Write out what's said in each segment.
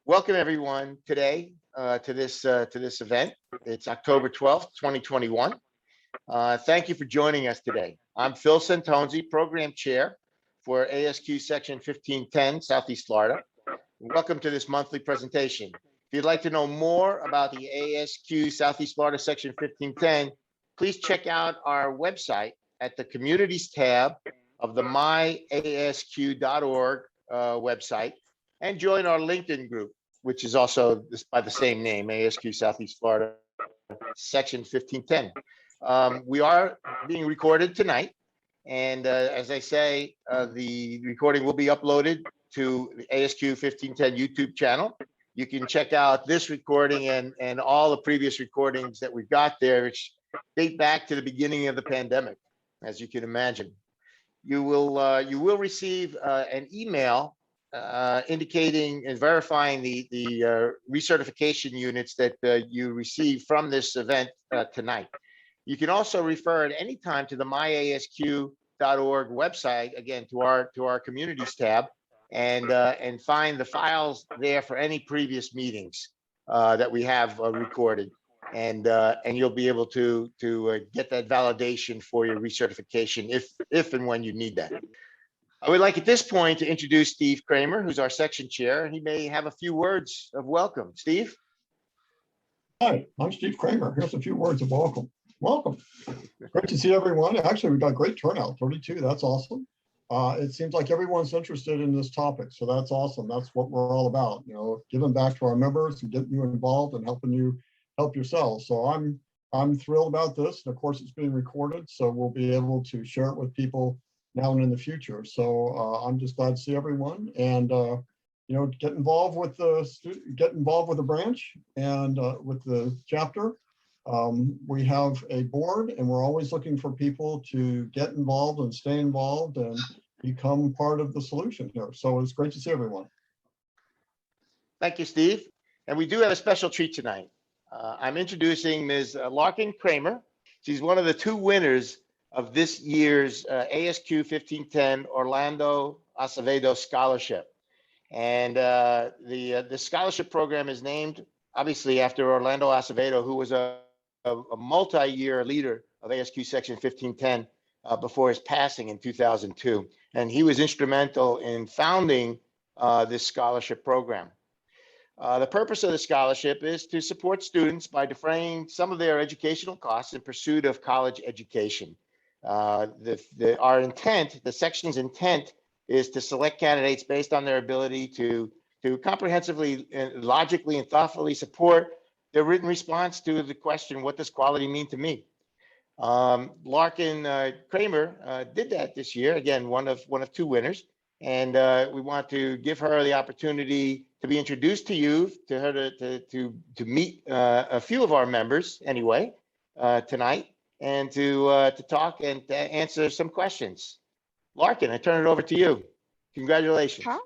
Welcome everyone today to this event. It's October 12th, 2021. Thank you for joining us today. I'm Phil Santonzi, Program Chair for ASQ Section 1510, Southeast Florida. Welcome to this monthly presentation. If you'd like to know more about the ASQ Southeast Florida Section 1510, please check out our website at the Communities tab of the myasq.org website, and join our LinkedIn group, which is also by the same name, ASQ Southeast Florida Section 1510. We are being recorded tonight, and as I say, the recording will be uploaded to the ASQ 1510 YouTube channel. You can check out this recording and all the previous recordings that we've got there, which date back to the beginning of the pandemic, as you can imagine. You will receive an email indicating and verifying the recertification units that you receive from this event tonight. You can also refer at any time to the myasq.org website, again to our communities tab, and find the files there for any previous meetings that we have recorded, and you'll be able to get that validation for your recertification if and when you need that. I would like at this point to introduce Steve Kramer, who's our section chair, and he may have a few words of welcome. Steve? Hi, I'm Steve Kramer. Here's a few words of welcome. Welcome. Great to see everyone. Actually, we've got great turnout, 32. That's awesome. It seems like everyone's interested in this topic, so that's awesome. That's what we're all about, giving back to our members and getting you involved and helping you help yourselves. So I'm thrilled about this. And of course, it's being recorded, so we'll be able to share it with people now and in the future. So I'm just glad to see everyone, and get involved with the branch and with the chapter. We have a board, and we're always looking for people to get involved and stay involved and become part of the solution here. So it's great to see everyone. Thank you, Steve. And we do have a special treat tonight. I'm introducing Ms. Larkin Kramer. She's one of the two winners of this year's ASQ 1510 Orlando Acevedo Scholarship. And the scholarship program is named, obviously, after Orlando Acevedo, who was a multi-year leader of ASQ Section 1510 before his passing in 2002. And he was instrumental in founding this scholarship program. The purpose of the scholarship is to support students by defraying some of their educational costs in pursuit of college education. Our intent, the section's intent, is to select candidates based on their ability to comprehensively, logically, and thoughtfully support their written response to the question, what does quality mean to me? Larkin Kramer did that this year, again, one of two winners, and we want to give her the opportunity to be introduced to you, to her to meet a few of our members anyway tonight, and to talk and to answer some questions. Larkin, I turn it over to you. Congratulations. Hi.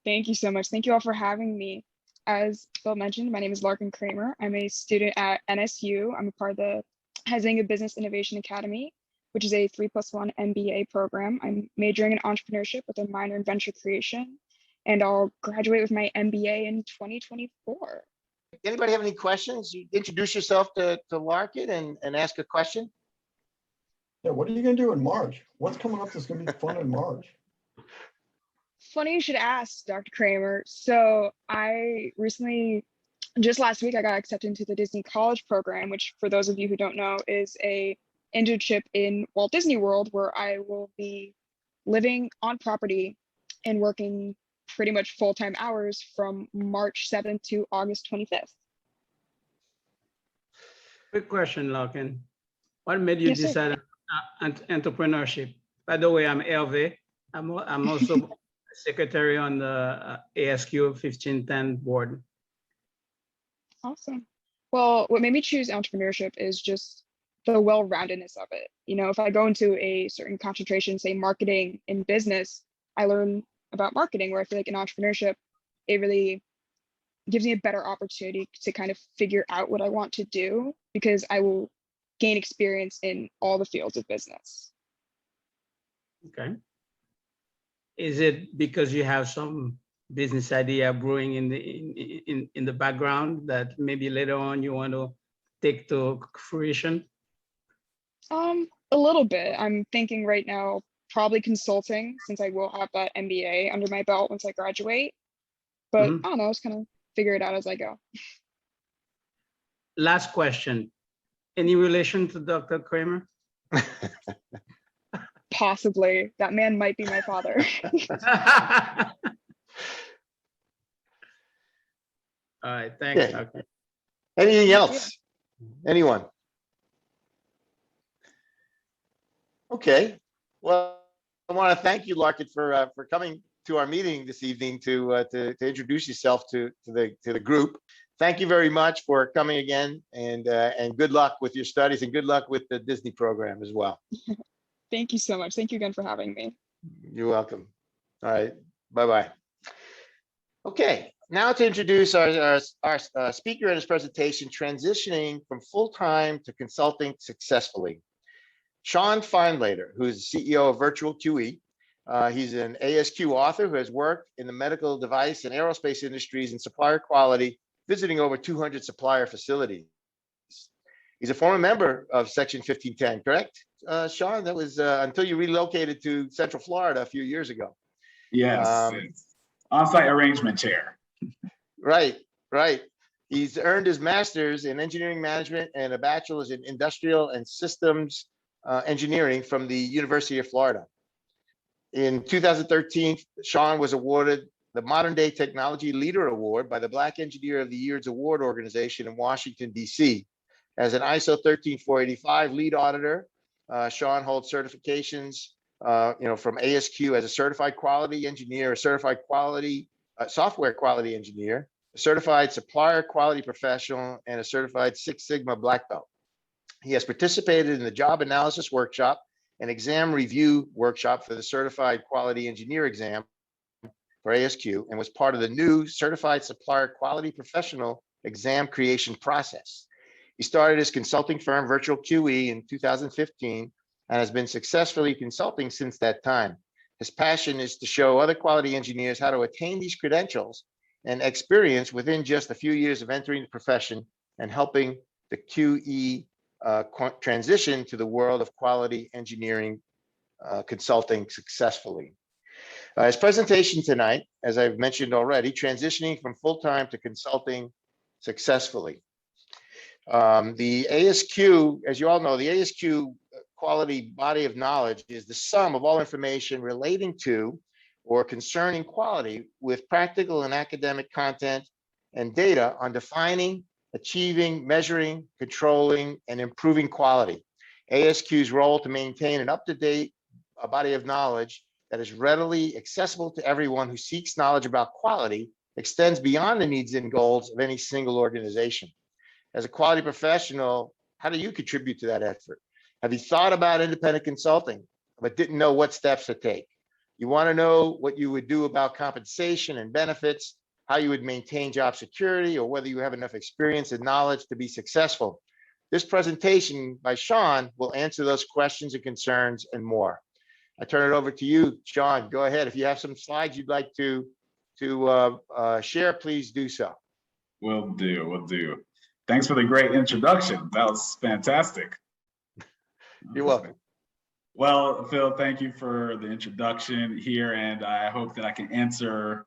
Thank you so much. Thank you all for having me. As Phil mentioned, my name is Larkin Kramer. I'm a student at NSU. I'm a part of the Huizenga Business Innovation Academy, which is a 3+1 MBA program. I'm majoring in entrepreneurship with a minor in venture creation, and I'll graduate with my MBA in 2024. Anybody have any questions? You introduce yourself to Larkin and ask a question. Yeah, what are you going to do in March? What's coming up that's going to be fun in March? Funny you should ask, Dr. Kramer. So I recently, just last week, I got accepted into the Disney College program, which for those of you who don't know is a internship in Walt Disney World, where I will be living on property and working pretty much full-time hours from March 7th to August 25th. Quick question, Larkin. What made you Yes, sir. decide on entrepreneurship? By the way, I'm Hervé. I'm also secretary on the ASQ 1510 board. Awesome. Well, what made me choose entrepreneurship is just the well-roundedness of it. If I go into a certain concentration, say marketing in business, I learn about marketing, where I feel like in entrepreneurship, it really gives me a better opportunity to kind of figure out what I want to do, because I will gain experience in all the fields of business. Okay. Is it because you have some business idea brewing in the background that maybe later on you want to take to fruition? A little bit. I'm thinking right now, probably consulting, since I will have that MBA under my belt once I graduate. But Mhm. I don't know, just kind of figure it out as I go. Last question. Any relation to Dr. Kramer? Possibly. That man might be my father. All right, thanks, Okay. Dr. Anything Yeah. else? Anyone? Okay. Well, I want to thank you, Larkin, for coming to our meeting this evening to introduce yourself to the group. Thank you very much for coming again, and good luck with your studies and good luck with the Disney program as well. Thank you so much. Thank you again for having me. You're welcome. All right. Bye-bye. Okay. Now to introduce our speaker in his presentation, transitioning from full-time to consulting successfully. Shawn Findlater, who's the CEO of Virtual QE. He's an ASQ author who has worked in the medical device and aerospace industries and supplier quality, visiting over 200 supplier facilities. He's a former member of Section 1510, correct, Shawn? That was until you relocated to Central Florida a few years ago. Yes, it's on-site arrangement chair. Right, right. He's earned his master's in engineering management and a bachelor's in industrial and systems engineering from the University of Florida. In 2013, Shawn was awarded the Modern Day Technology Leader Award by the Black Engineer of the Year's Award organization in Washington, D.C. As an ISO 13485 lead auditor, Shawn holds certifications from ASQ as a certified quality engineer, a certified quality software quality engineer, a certified supplier quality professional, and a certified Six Sigma black belt. He has participated in the job analysis workshop and exam review workshop for the certified quality engineer exam for ASQ and was part of the new certified supplier quality professional exam creation process. He started his consulting firm, Virtual QE, in 2015 and has been successfully consulting since that time. His passion is to show other quality engineers how to attain these credentials and experience within just a few years of entering the profession and helping the QE transition to the world of quality engineering consulting successfully. His presentation tonight, as I've mentioned already, transitioning from full-time to consulting successfully. The ASQ, as you all know, the ASQ quality body of knowledge is the sum of all information relating to or concerning quality with practical and academic content and data on defining, achieving, measuring, controlling, and improving quality. ASQ's role to maintain an up-to-date body of knowledge that is readily accessible to everyone who seeks knowledge about quality extends beyond the needs and goals of any single organization. As a quality professional, how do you contribute to that effort? Have you thought about independent consulting, but didn't know what steps to take? You want to know what you would do about compensation and benefits, how you would maintain job security, or whether you have enough experience and knowledge to be successful. This presentation by Shawn will answer those questions and concerns and more. I turn it over to you, Shawn. Go ahead. If you have some slides you'd like to share, please do so. Will do. Thanks for the great introduction. That was fantastic. You're welcome. Well, Phil, thank you for the introduction here, and I hope that I can answer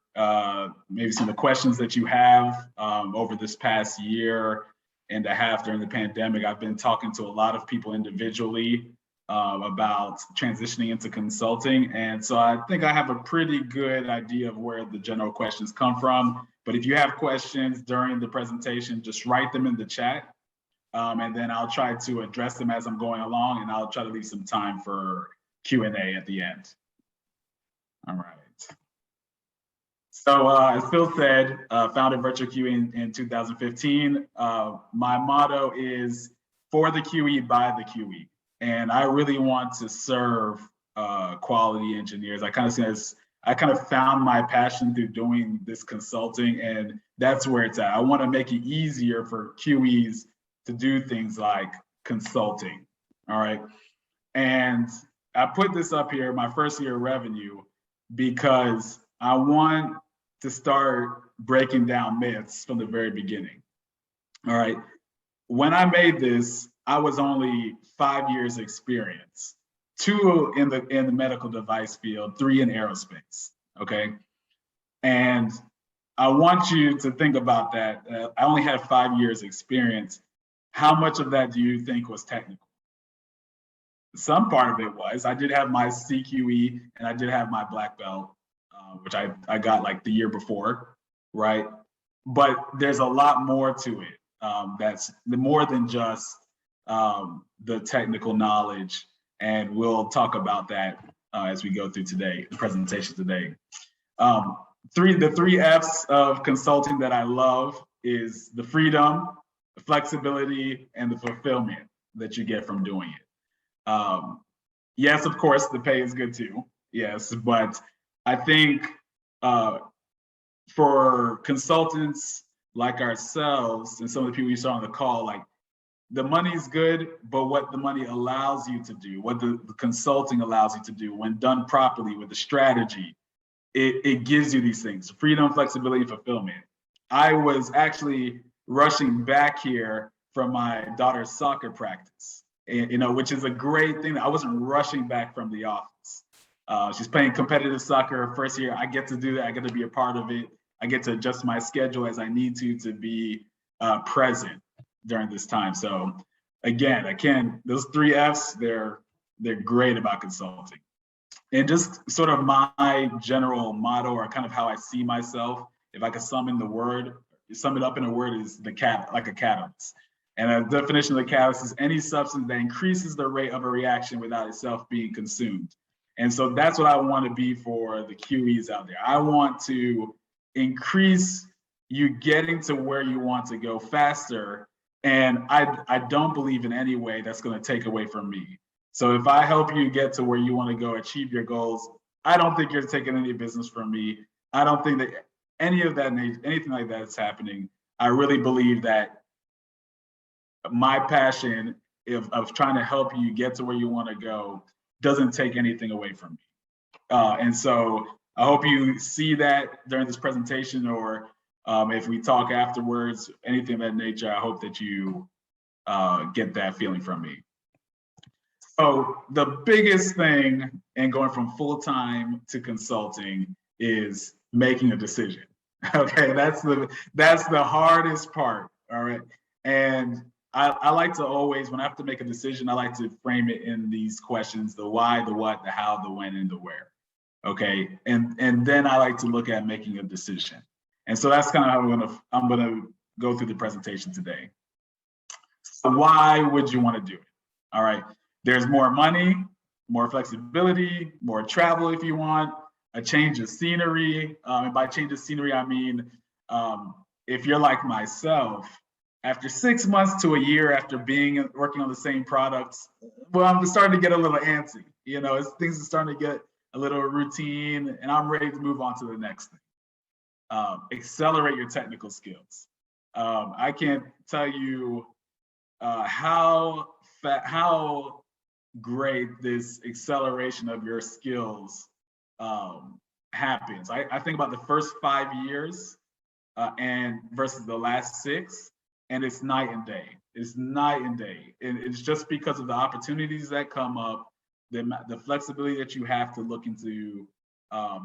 maybe some of the questions that you have over this past year and a half during the pandemic. I've been talking to a lot of people individually about transitioning into consulting, and so I think I have a pretty good idea of where the general questions come from. But if you have questions during the presentation, just write them in the chat. And then I'll try to address them as I'm going along, and I'll try to leave some time for Q&A at the end. All right. So as Phil said, founded Virtual QE in 2015. My motto is for the QE, by the QE. And I really want to serve quality engineers. I kind of found my passion through doing this consulting, and that's where it's at. I want to make it easier for QEs to do things like consulting, all right? And I put this up here, my first year of revenue, because I want to start breaking down myths from the very beginning. All right. When I made this, I was only 5 years experience, 2 in the medical device field, 3 in aerospace. Okay. And I want you to think about that. I only had 5 years experience. How much of that do you think was technical? Some part of it was. I did have my CQE and I did have my black belt, which I got like the year before, right? But there's a lot more to it. That's more than just the technical knowledge. And we'll talk about that as we go through today, the presentation today. The 3 F's of consulting that I love is the freedom, the flexibility, and the fulfillment that you get from doing it. Yes, of course, the pay is good too. Yes, but I think for consultants like ourselves and some of the people you saw on the call, like the money's good, but what the money allows you to do, what the consulting allows you to do when done properly with the strategy, it gives you these things: freedom, flexibility, and fulfillment. I was actually rushing back here from my daughter's soccer practice, which is a great thing. I wasn't rushing back from the office. She's playing competitive soccer her first year. I get to do that. I get to be a part of it. I get to adjust my schedule as I need to be present during this time. So again, those 3 F's, they're great about consulting. And just sort of my general motto, or kind of how I see myself, if I could sum it up in a word, is like a catalyst. And a definition of the catalyst is any substance that increases the rate of a reaction without itself being consumed. And so that's what I want to be for the QEs out there. I want to increase you getting to where you want to go faster. And I don't believe in any way that's going to take away from me. So if I help you get to where you want to go, achieve your goals, I don't think you're taking any business from me. I don't think that anything like that is happening. I really believe that my passion of trying to help you get to where you want to go doesn't take anything away from me. And so I hope you see that during this presentation, or if we talk afterwards, anything of that nature, I hope that you get that feeling from me. So the biggest thing in going from full-time to consulting is making a decision. Okay, that's the hardest part. All right. And I like to always, when I have to make a decision, I like to frame it in these questions: the why, the what, the how, the when, and the where. Okay. And then I like to look at making a decision. And so that's kind of how I'm gonna go through the presentation today. So why would you want to do it? All right. There's more money, more flexibility, more travel if you want, a change of scenery. And by change of scenery, I mean, if you're like myself, after 6 months to a year after working on the same products, well, I'm starting to get a little antsy. Things are starting to get a little routine, and I'm ready to move on to the next thing. Accelerate your technical skills. I can't tell you how great this acceleration of your skills happens. I think about the first 5 years and versus the last 6, and it's night and day. It's night and day. And it's just because of the opportunities that come up, the flexibility that you have to look into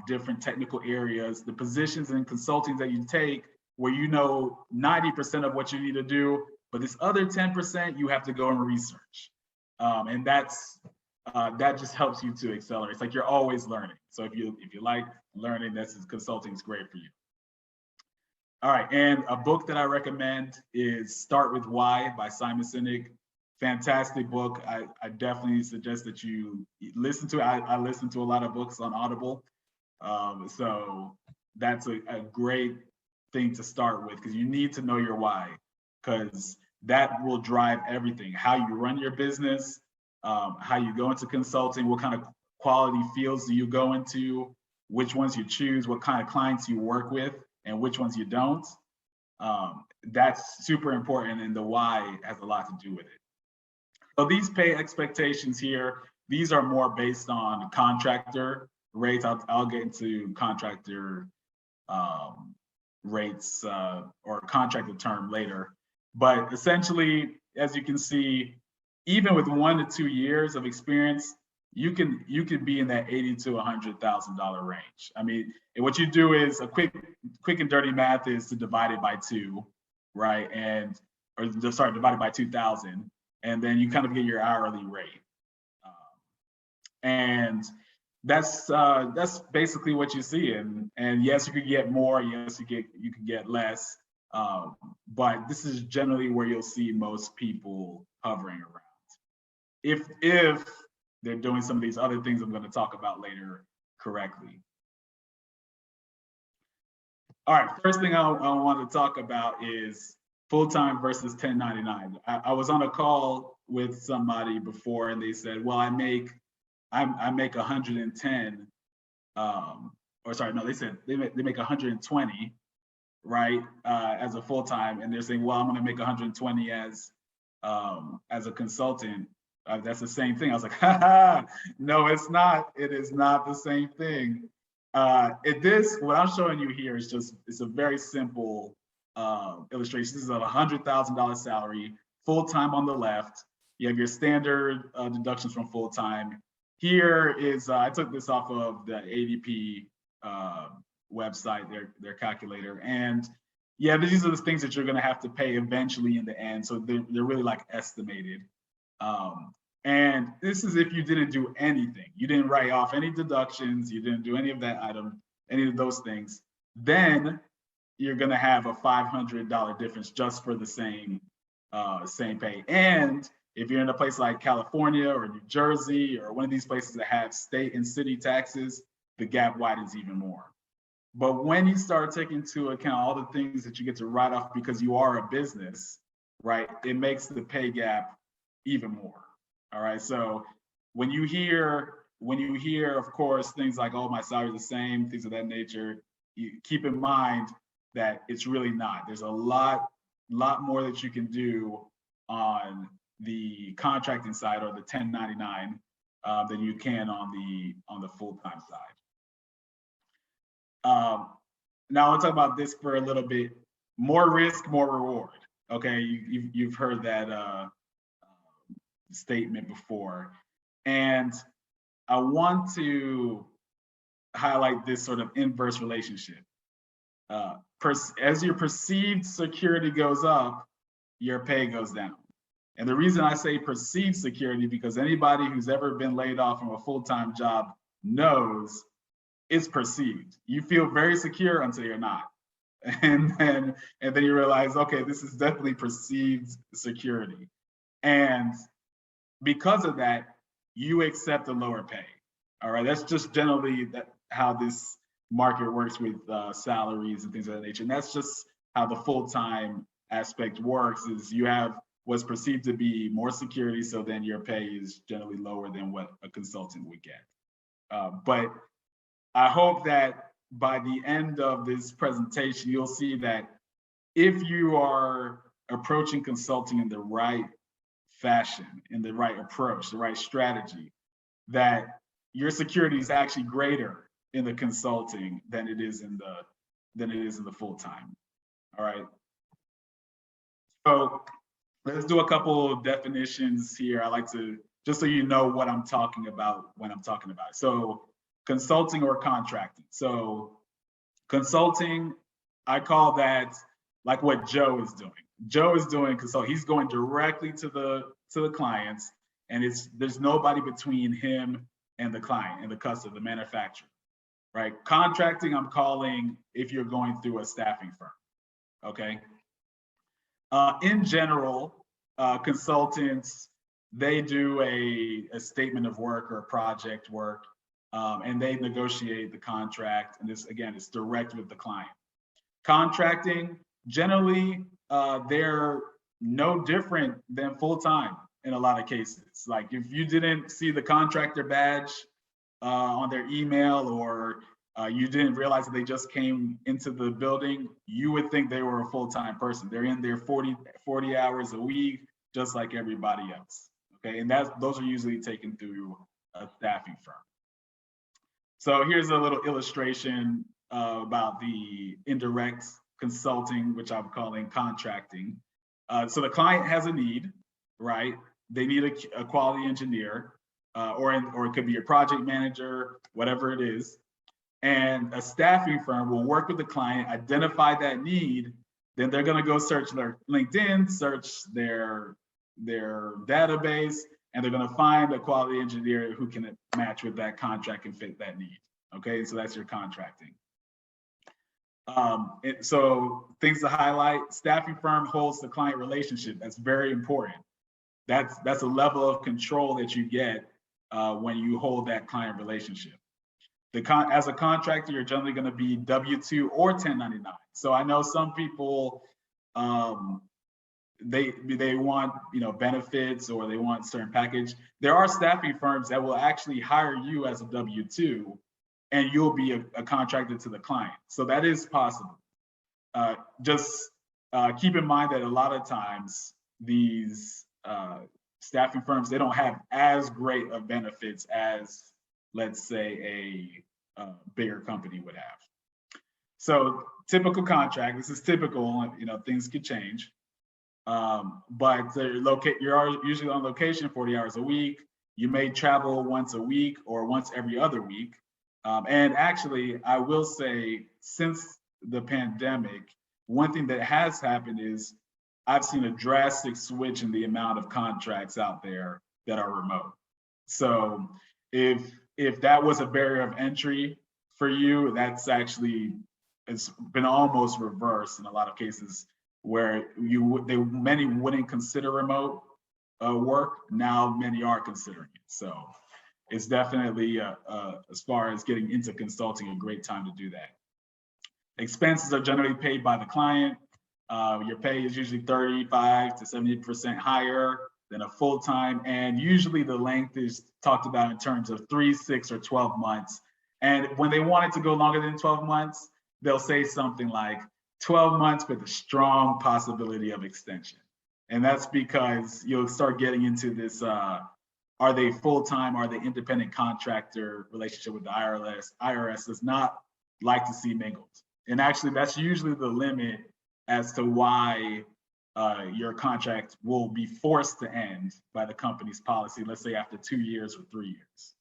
different technical areas, the positions and consulting that you take where 90% of what you need to do, but this other 10% you have to go and research. And that just helps you to accelerate. It's like you're always learning. So if you like learning, consulting is great for you. All right, and a book that I recommend is Start With Why by Simon Sinek. Fantastic book. I definitely suggest that you listen to it. I listen to a lot of books on Audible. So that's a great thing to start with, because you need to know your why, because that will drive everything. How you run your business, how you go into consulting, what kind of quality fields do you go into, which ones you choose, what kind of clients you work with, and which ones you don't. That's super important, and the why has a lot to do with it. So these pay expectations here, these are more based on contractor rates. I'll get into contractor rates or contracted term later. But essentially, as you can see, even with 1 to 2 years of experience, you could be in that $80,000 to $100,000 range. I mean, what you do is a quick and dirty math is to divide it by 2, right? Divide it by 2,000, and then you kind of get your hourly rate. And that's basically what you see. And yes, you could get more. Yes, you could get less. But this is generally where you'll see most people hovering around. If they're doing some of these other things I'm going to talk about later correctly. All right, first thing I want to talk about is full-time versus 1099. I was on a call with somebody before and they said, well, I make 110, or sorry, no, they said they make 120, right, as a full-time, and they're saying, well, I'm going to make 120 as a consultant. That's the same thing. I was like, haha, no, it's not. It is not the same thing. What I'm showing you here is it's a very simple illustration. This is a $100,000 salary, full-time on the left. You have your standard deductions from full-time. Here is, I took this off of the ADP website, their calculator. And yeah, these are the things that you're gonna have to pay eventually in the end. So they're really like estimated. And this is if you didn't do anything. You didn't write off any deductions, you didn't do any of that item, any of those things. Then you're gonna have a $500 difference just for the same pay. And if you're in a place like California or New Jersey or one of these places that have state and city taxes, the gap widens even more. But when you start taking into account all the things that you get to write off because you are a business, right, it makes the pay gap even more. All right. So when you hear, of course, things like, oh, my salary is the same, things of that nature, you keep in mind that it's really not. There's a lot more that you can do on the contracting side or the 1099 than you can on the full-time side. Now I'll talk about this for a little bit. More risk, more reward. Okay, you've heard that statement before, and I want to highlight this sort of inverse relationship. As your perceived security goes up, your pay goes down. And the reason I say perceived security, because anybody who's ever been laid off from a full-time job knows it's perceived. You feel very secure until you're not. And then you realize, okay, this is definitely perceived security. And because of that, you accept a lower pay. All right, that's just generally how this market works with salaries and things of that nature. And that's just how the full-time aspect works, is you have what's perceived to be more security, so then your pay is generally lower than what a consultant would get. But I hope that by the end of this presentation, you'll see that if you are approaching consulting in the right fashion, in the right approach, the right strategy, that your security is actually greater in the consulting than it is in the full-time. All right. So let's do a couple of definitions here. I like to, just so you know what I'm talking about when I'm talking about it. So consulting or contracting. So consulting, I call that like what Joe is doing. Joe is doing consulting. He's going directly to the clients, and there's nobody between him and the client and the customer, the manufacturer, right? Contracting, I'm calling if you're going through a staffing firm, okay? In general, consultants, they do a statement of work or project work, and they negotiate the contract. And this, again, is direct with the client. Contracting, generally, they're no different than full-time in a lot of cases. Like if you didn't see the contractor badge on their email, or you didn't realize that they just came into the building, you would think they were a full-time person. They're in there 40 hours a week, just like everybody else. Okay, and those are usually taken through a staffing firm. So here's a little illustration about the indirect consulting, which I'm calling contracting. So the client has a need, right? They need a quality engineer, or it could be a project manager, whatever it is. And a staffing firm will work with the client, identify that need, then they're going to go search their LinkedIn, search their database, and they're going to find a quality engineer who can match with that contract and fit that need. Okay, so that's your contracting. So things to highlight: staffing firm holds the client relationship. That's very important. That's a level of control that you get when you hold that client relationship. As a contractor, you're generally going to be W-2 or 1099. So I know some people, they want benefits, or they want certain package. There are staffing firms that will actually hire you as a W-2, and you'll be a contractor to the client. So that is possible. Just keep in mind that a lot of times these staffing firms, they don't have as great of benefits as, let's say, a bigger company would have. So typical contract, this is typical, things could change. But you're usually on location 40 hours a week. You may travel once a week or once every other week. And actually, I will say, since the pandemic, one thing that has happened is I've seen a drastic switch in the amount of contracts out there that are remote. So if that was a barrier of entry for you, it's been almost reversed in a lot of cases, where many wouldn't consider remote work. Now many are considering it. So it's definitely, as far as getting into consulting, a great time to do that. Expenses are generally paid by the client. Your pay is usually 35 to 70% higher than a full-time, and usually the length is talked about in terms of 3, 6, or 12 months. And when they want it to go longer than 12 months, they'll say something like 12 months with a strong possibility of extension. And that's because you'll start getting into this, are they full-time, are they independent contractor relationship with the IRS. IRS does not like to see mingled. And actually, that's usually the limit as to why your contract will be forced to end by the company's policy, let's say after 2 years or 3 years.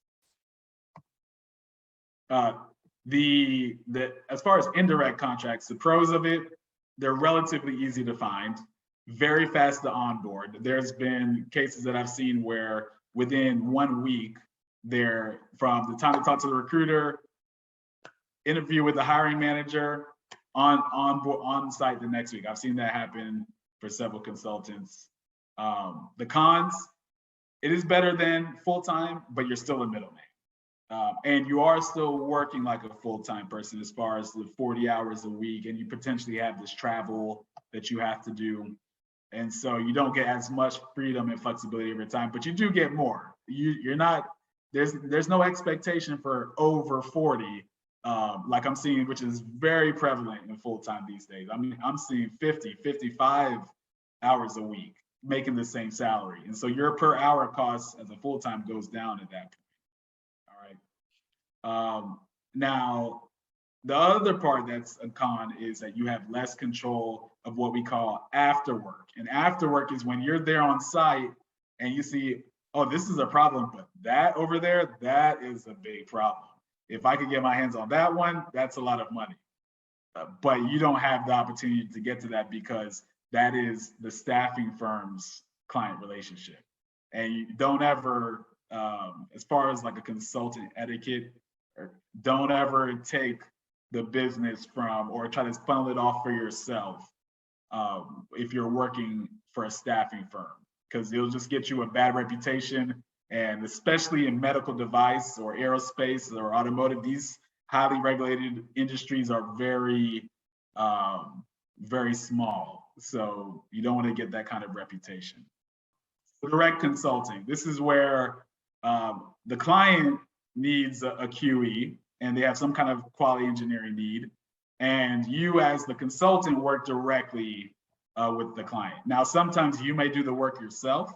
As far as indirect contracts, the pros of it, they're relatively easy to find, very fast to onboard. There's been cases that I've seen where within 1 week, from the time to talk to the recruiter, interview with the hiring manager, on site the next week. I've seen that happen for several consultants. The cons, it is better than full-time, but you're still a middleman. And you are still working like a full-time person as far as the 40 hours a week, and you potentially have this travel that you have to do. And so you don't get as much freedom and flexibility over time, but you do get more. You're not, there's no expectation for over 40, like I'm seeing, which is very prevalent in full-time these days. I mean, I'm seeing 50, 55 hours a week making the same salary. And so your per hour cost as a full-time goes down at that point. Now, the other part that's a con is that you have less control of what we call after work. And after work is when you're there on site and you see, oh, this is a problem, but that over there, that is a big problem. If I could get my hands on that one, that's a lot of money. But you don't have the opportunity to get to that because that is the staffing firm's client relationship. And you don't ever, as far as like a consultant etiquette, don't ever take the business from or try to funnel it off for yourself if you're working for a staffing firm, because it'll just get you a bad reputation. And especially in medical device or aerospace or automotive, these highly regulated industries are very, very small. So you don't want to get that kind of reputation. Direct consulting. This is where the client needs a QE and they have some kind of quality engineering need. And you as the consultant work directly with the client. Now, sometimes you may do the work yourself,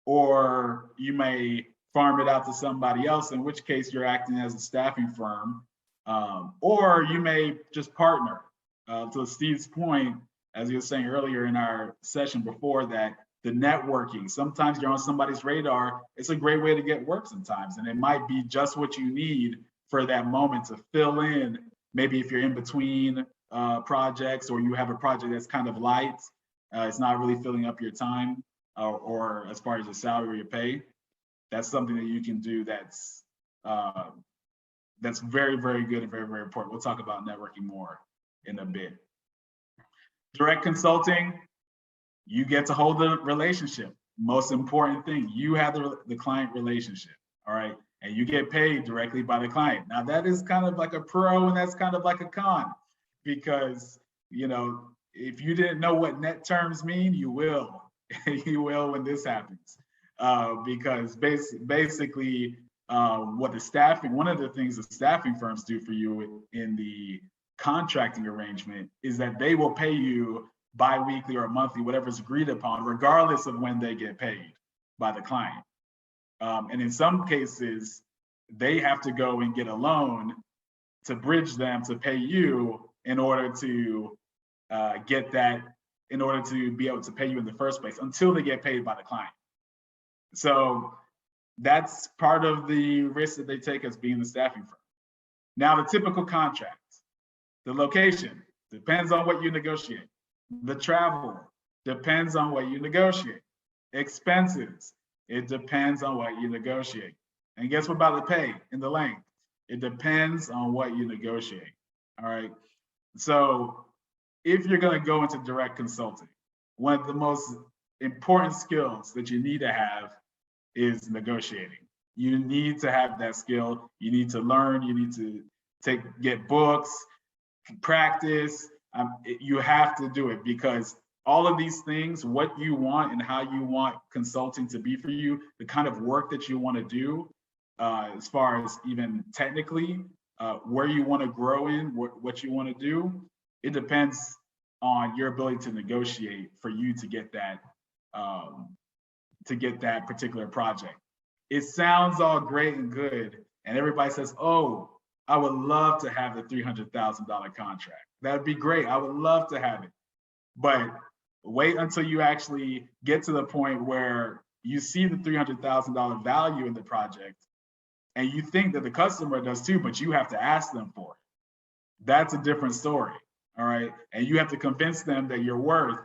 or you may farm it out to somebody else, in which case you're acting as a staffing firm Or you may just partner. To Steve's point, as he was saying earlier in our session before, that the networking, sometimes you're on somebody's radar. It's a great way to get work sometimes, and it might be just what you need for that moment to fill in. Maybe if you're in between projects, or you have a project that's kind of light, it's not really filling up your time, or as far as your salary or your pay. That's something that you can do that's very, very good and very, very important. We'll talk about networking more in a bit. Direct consulting, you get to hold the relationship. Most important thing, you have the client relationship, all right? And you get paid directly by the client. Now that is kind of like a pro, and that's kind of like a con, because, you know, if you didn't know what net terms mean, you will. You will when this happens. Because basically, what the staffing, one of the things the staffing firms do for you in the contracting arrangement is that they will pay you bi-weekly or monthly, whatever's agreed upon, regardless of when they get paid by the client. And in some cases, they have to go and get a loan to bridge them to pay you in order to get that, in order to be able to pay you in the first place until they get paid by the client. So that's part of the risk that they take as being the staffing firm. Now, the typical contract, the location depends on what you negotiate. The travel depends on what you negotiate. Expenses, it depends on what you negotiate. And guess what about the pay and the length? It depends on what you negotiate, all right? So if you're gonna go into direct consulting, one of the most important skills that you need to have is negotiating. You need to have that skill. You need to learn, you need to get books, practice. You have to do it, because all of these things, what you want and how you want consulting to be for you, the kind of work that you want to do, as far as even technically, where you want to grow in, what you want to do, it depends on your ability to negotiate for you to get that particular project. It sounds all great and good, and everybody says, "Oh, I would love to have the $300,000 contract. That'd be great. I would love to have it." But wait until you actually get to the point where you see the $300,000 value in the project, and you think that the customer does too, but you have to ask them for it. That's a different story, all right? And you have to convince them that you're worth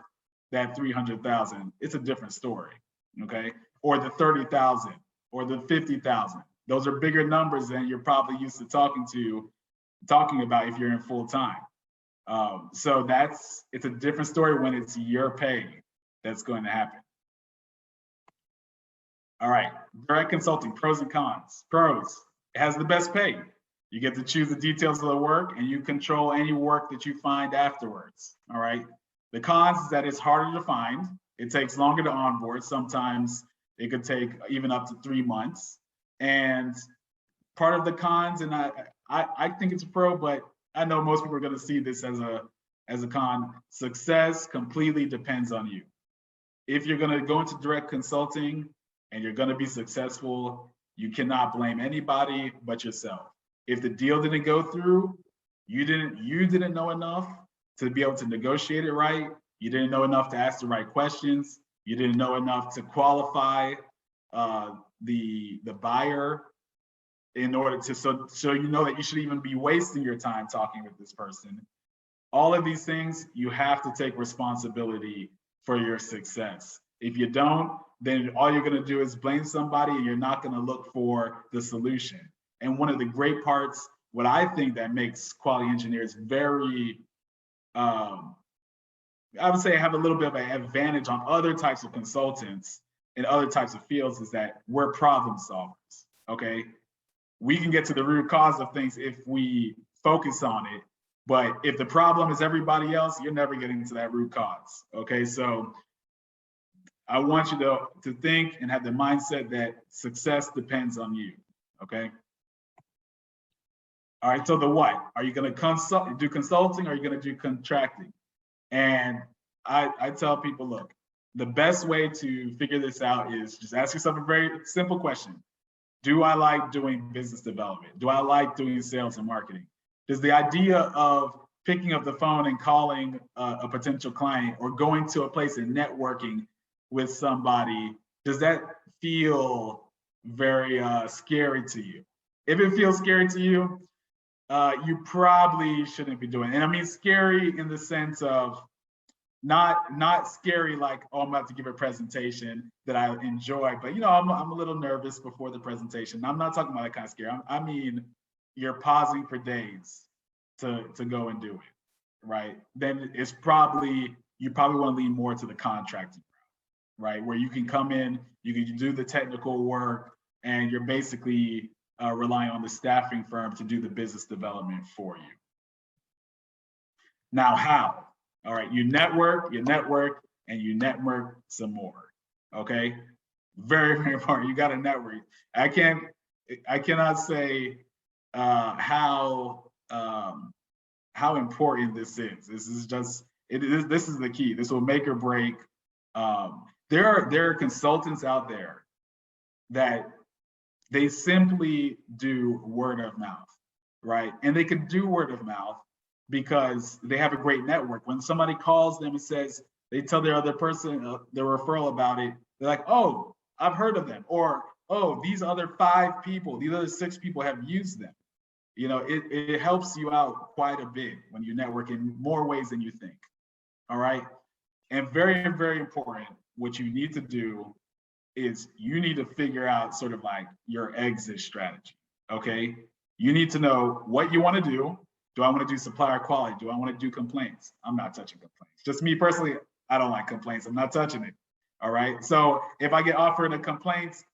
that $300,000. It's a different story, okay? Or the $30,000 or the $50,000. Those are bigger numbers than you're probably used to talking about if you're in full time. So it's a different story when it's your pay that's going to happen. All right, direct consulting, pros and cons. Pros, it has the best pay. You get to choose the details of the work, and you control any work that you find afterwards, all right? The cons is that it's harder to find. It takes longer to onboard. Sometimes it could take even up to 3 months. And part of the cons, and I think it's a pro, but I know most people are going to see this as a con. Success completely depends on you. If you're going to go into direct consulting and you're going to be successful, you cannot blame anybody but yourself. If the deal didn't go through, you didn't know enough to be able to negotiate it right. You didn't know enough to ask the right questions. You didn't know enough to qualify the buyer in order to, so you know that you should even be wasting your time talking with this person. All of these things, you have to take responsibility for your success. If you don't, then all you're gonna do is blame somebody, and you're not gonna look for the solution. And one of the great parts, what I think that makes quality engineers very, I would say have a little bit of an advantage on other types of consultants in other types of fields, is that we're problem solvers, okay? We can get to the root cause of things if we focus on it, but if the problem is everybody else, you're never getting to that root cause, okay? So I want you to think and have the mindset that success depends on you, okay? All right, so the what? Are you gonna do consulting, or are you gonna do contracting? And I tell people, look, the best way to figure this out is just ask yourself a very simple question. Do I like doing business development? Do I like doing sales and marketing? Does the idea of picking up the phone and calling a potential client or going to a place and networking with somebody, does that feel very scary to you? If it feels scary to you, you probably shouldn't be doing it. And I mean scary in the sense of not scary like, oh, I'm about to give a presentation that I enjoy, but you know, I'm a little nervous before the presentation. I'm not talking about that kind of scary. I mean, you're pausing for days to go and do it, right? Then it's probably, you probably want to lean more to the contracting, right? Where you can come in, you can do the technical work, and you're basically relying on the staffing firm to do the business development for you. Now, how? All right, you network, and you network some more. Okay, very, very important. You got to network. I cannot say how important this is. This is just this is the key. This will make or break. There are consultants out there that they simply do word of mouth, right? And they can do word of mouth because they have a great network. When somebody calls them and says, they tell their other person, their referral about it, they're like, oh, I've heard of them. Or, oh, these other 5 people, these other 6 people have used them. You know, it helps you out quite a bit when you network in more ways than you think, all right? And very, very important, what you need to do is you need to figure out sort of like your exit strategy, okay? You need to know what you want to do. Do I want to do supplier quality? Do I want to do complaints? I'm not touching complaints. Just me personally, I don't like complaints. I'm not touching it. All right. So if I get offered a complaints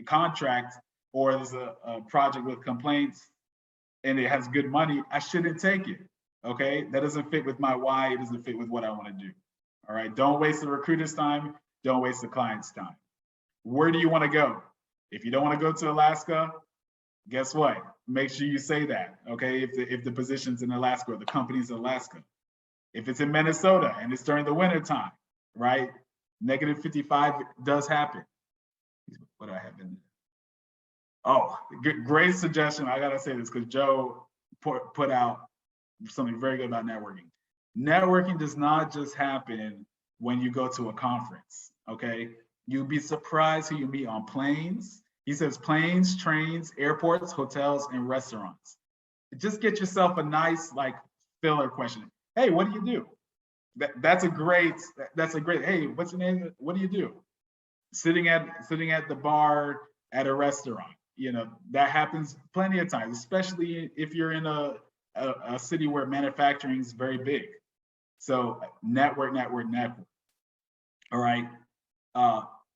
contract, or there's a project with complaints and it has good money, I shouldn't take it. Okay. That doesn't fit with my why. It doesn't fit with what I want to do. All right. Don't waste the recruiter's time. Don't waste the client's time. Where do you want to go? If you don't want to go to Alaska, guess what? Make sure you say that, okay? If the position's in Alaska or the company's in Alaska. If it's in Minnesota and it's during the winter time, right? Negative 55 does happen. What do I have in there? Oh, great suggestion. I gotta say this because Joe put out something very good about networking. Networking does not just happen when you go to a conference, okay? You'd be surprised who you meet on planes. He says planes, trains, airports, hotels, and restaurants. Just get yourself a nice like filler question. Hey, what do you do? That's a great, hey, what's your name? What do you do? Sitting at the bar at a restaurant. You know, that happens plenty of times, especially if you're in a city where manufacturing is very big. So network. All right.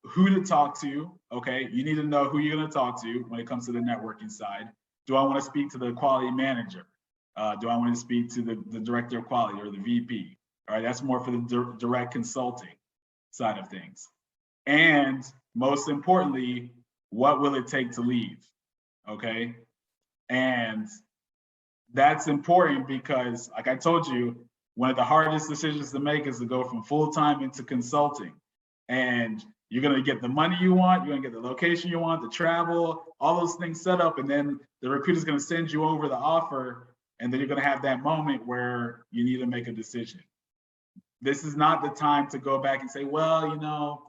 Who to talk to, okay? You need to know who you're gonna talk to when it comes to the networking side. Do I wanna speak to the quality manager? Do I wanna speak to the director of quality or the VP? All right, that's more for the direct consulting side of things. And most importantly, what will it take to leave, okay? And that's important because, like I told you, one of the hardest decisions to make is to go from full-time into consulting. And you're gonna get the money you want, you're gonna get the location you want, the travel, all those things set up, and then the recruiter's gonna send you over the offer, and then you're gonna have that moment where you need to make a decision. This is not the time to go back and say, well, you know,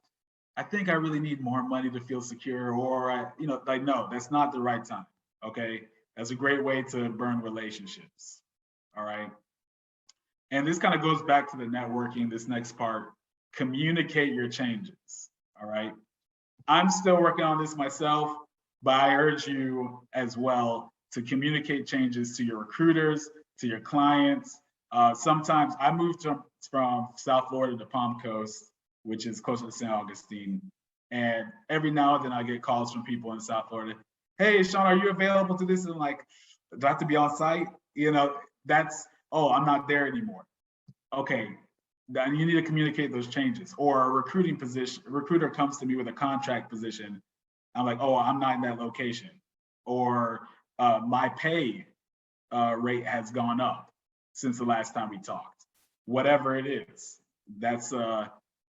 I think I really need more money to feel secure, or, you know, like, no, that's not the right time, okay? That's a great way to burn relationships, all right? And this kind of goes back to the networking, this next part, communicate your changes, all right? I'm still working on this myself, but I urge you as well to communicate changes to your recruiters, to your clients. Sometimes I moved from South Florida to Palm Coast, which is closer to St. Augustine. And every now and then I get calls from people in South Florida. Hey, Shawn, are you available to this? And I'm like, do I have to be on site? You know, that's, oh, I'm not there anymore. Okay, then you need to communicate those changes. Or a recruiter comes to me with a contract position. I'm like, oh, I'm not in that location. Or my pay rate has gone up since the last time we talked. Whatever it is, that's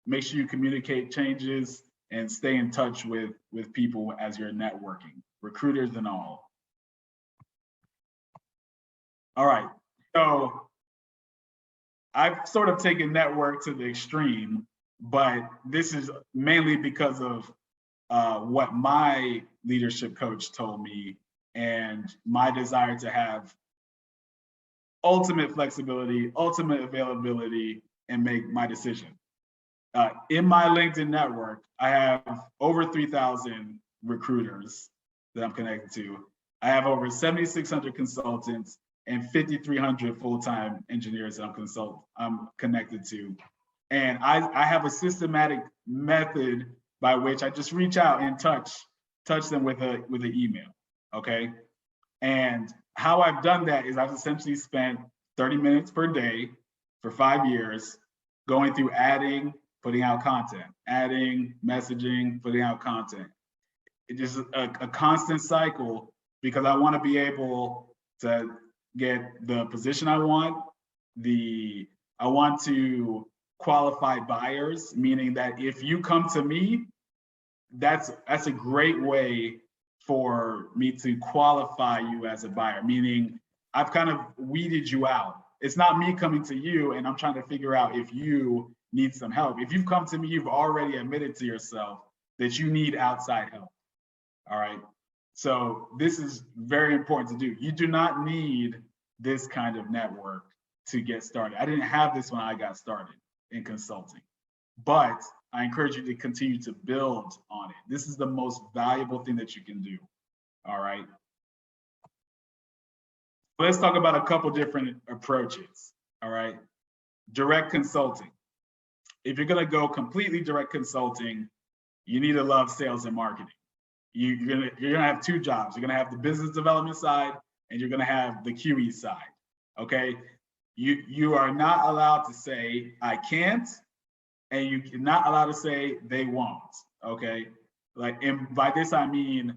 make sure you communicate changes and stay in touch with people as you're networking, recruiters and all. All right. So I've sort of taken network to the extreme, but this is mainly because of what my leadership coach told me and my desire to have ultimate flexibility, ultimate availability, and make my decision. In my LinkedIn network, I have over 3,000 recruiters that I'm connected to. I have over 7,600 consultants and 5,300 full-time engineers that I'm connected to. And I have a systematic method by which I just reach out and touch them with an email, okay? And how I've done that is I've essentially spent 30 minutes per day for 5 years going through adding, putting out content, adding, messaging, putting out content. It's just a constant cycle because I want to be able to get the position I want. I want to qualify buyers, meaning that if you come to me, that's a great way for me to qualify you as a buyer, meaning I've kind of weeded you out. It's not me coming to you and I'm trying to figure out if you need some help. If you've come to me, you've already admitted to yourself that you need outside help. All right. So this is very important to do. You do not need this kind of network to get started. I didn't have this when I got started in consulting, but I encourage you to continue to build on it. This is the most valuable thing that you can do. All right. Let's talk about a couple different approaches. All right. Direct consulting. If you're going to go completely direct consulting, you need to love sales and marketing. You're gonna have two jobs. You're gonna have the business development side and you're gonna have the QE side. Okay. You are not allowed to say I can't, and you're not allowed to say they won't. Okay. Like, and by this I mean,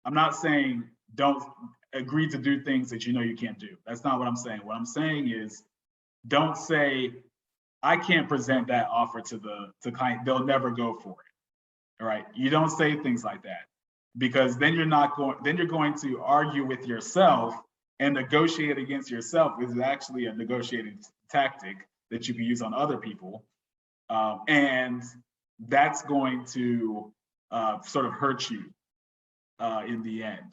I'm not saying don't agree to do things that you know you can't do. That's not what I'm saying. What I'm saying is don't say I can't present that offer to the client. They'll never go for it. All right. You don't say things like that because then you're going to argue with yourself and negotiate against yourself, which is actually a negotiating tactic that you can use on other people. And that's going to sort of hurt you in the end.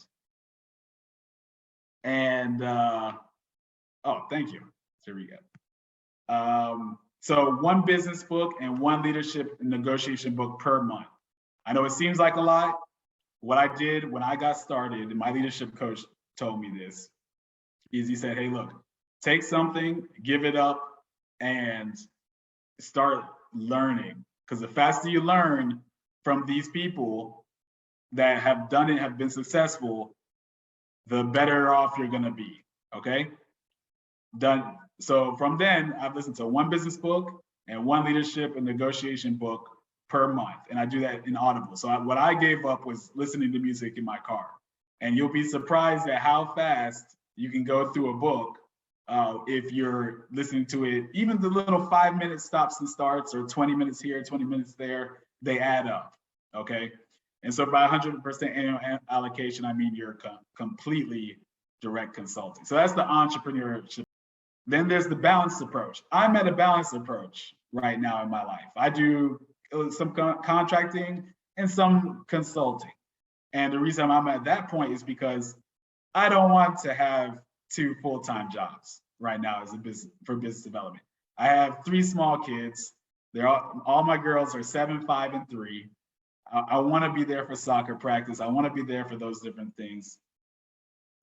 And, oh, thank you. Here we go. So one business book and one leadership and negotiation book per month. I know it seems like a lot. What I did when I got started, and my leadership coach told me this, is he said, hey, look, take something, give it up, and start learning. Because the faster you learn from these people that have done it, have been successful, the better off you're gonna be, okay? Done. So from then, I've listened to one business book and one leadership and negotiation book per month. And I do that in Audible. So what I gave up was listening to music in my car. And you'll be surprised at how fast you can go through a book if you're listening to it. Even the little 5-minute stops and starts or 20 minutes here, 20 minutes there, they add up, okay? And so by 100% annual allocation, I mean you're completely direct consulting. So that's the entrepreneurship. Then there's the balanced approach. I'm at a balanced approach right now in my life. I do some contracting and some consulting. And the reason I'm at that point is because I don't want to have 2 full-time jobs right now as a for business development. I have 3 small kids. They're all my girls are 7, 5, and 3. I want to be there for soccer practice. I want to be there for those different things.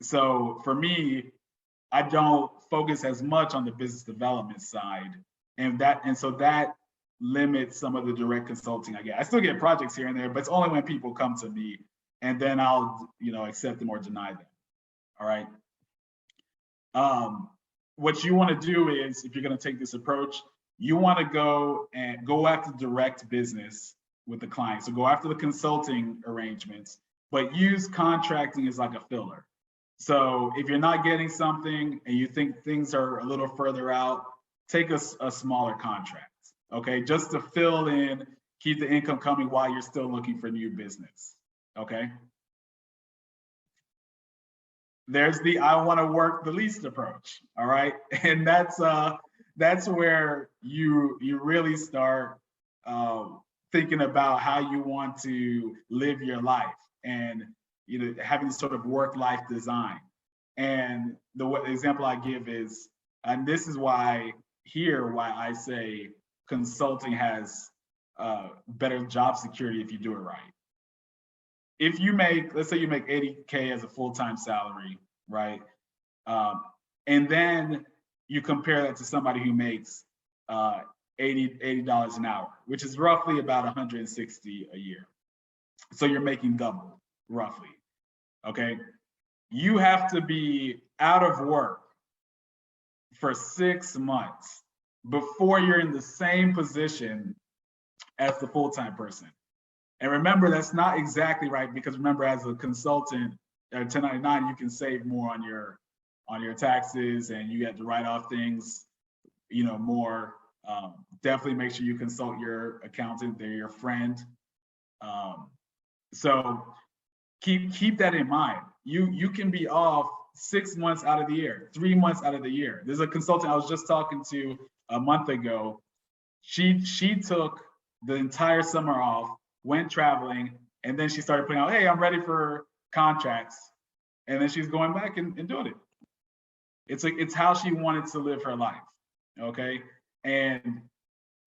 So for me, I don't focus as much on the business development side, and so that limits some of the direct consulting I get. I still get projects here and there, but it's only when people come to me, and then I'll accept them or deny them. All right. What you want to do is, if you're going to take this approach, you want to go after direct business with the client. So go after the consulting arrangements, but use contracting as like a filler. So if you're not getting something and you think things are a little further out, take a smaller contract, okay? Just to fill in, keep the income coming while you're still looking for new business, okay? there's the I want to work the least approach. All right. And that's where you really start thinking about how you want to live your life, and having sort of work-life design. And the example I give is, and this is why I say consulting has better job security if you do it right. If you make, let's say you make 80K as a full-time salary, right? And then you compare that to somebody who makes $80 an hour, which is roughly about 160 a year. So you're making double, roughly, okay? You have to be out of work for 6 months before you're in the same position as the full-time person. And remember, that's not exactly right, because remember, as a consultant at 1099, you can save more on your taxes, and you get to write off things, more. Definitely make sure you consult your accountant; they're your friend. So keep that in mind. You can be off 6 months out of the year, 3 months out of the year. There's a consultant I was just talking to a month ago. She took the entire summer off, went traveling, and then she started putting out, hey, I'm ready for contracts. And then she's going back and doing it. It's how she wanted to live her life, okay? And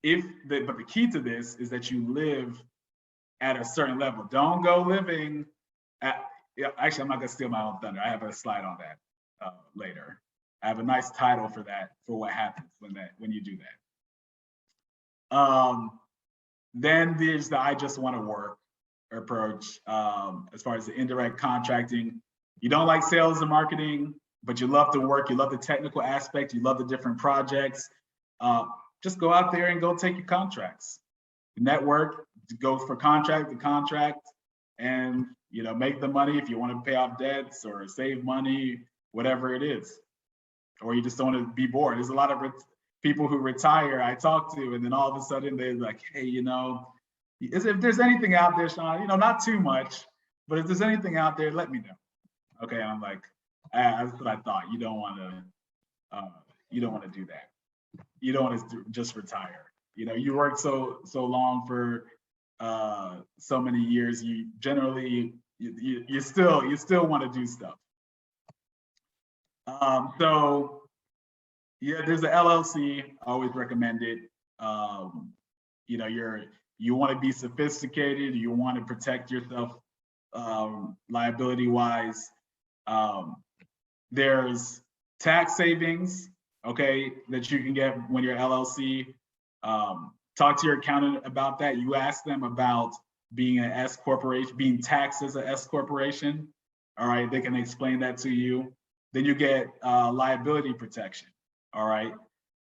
but the key to this is that you live at a certain level. Don't go living at, actually, I'm not gonna steal my own thunder. I have a slide on that later. I have a nice title for that, for what happens when you do that. Then there's the I just want to work approach. As far as the indirect contracting, you don't like sales and marketing, but you love to work, you love the technical aspect, you love the different projects. Just go out there and go take your contracts. Network, go for contract to contract, and make the money if you want to pay off debts or save money, whatever it is. Or you just don't want to be bored. There's a lot of people who retire I talk to, and then all of a sudden they're like, hey, if there's anything out there, Shawn, not too much, but if there's anything out there, let me know. Okay, and I'm like, that's what I thought. You don't want to do that. You don't want to just retire. You worked so long for so many years. You generally you still want to do stuff. So yeah, there's an LLC. I always recommend it. You want to be sophisticated. You want to protect yourself liability wise. There's tax savings, okay, that you can get when you're LLC. Talk to your accountant about that. You ask them about being an S corporation, being taxed as an S corporation. All right, they can explain that to you. Then you get liability protection. All right,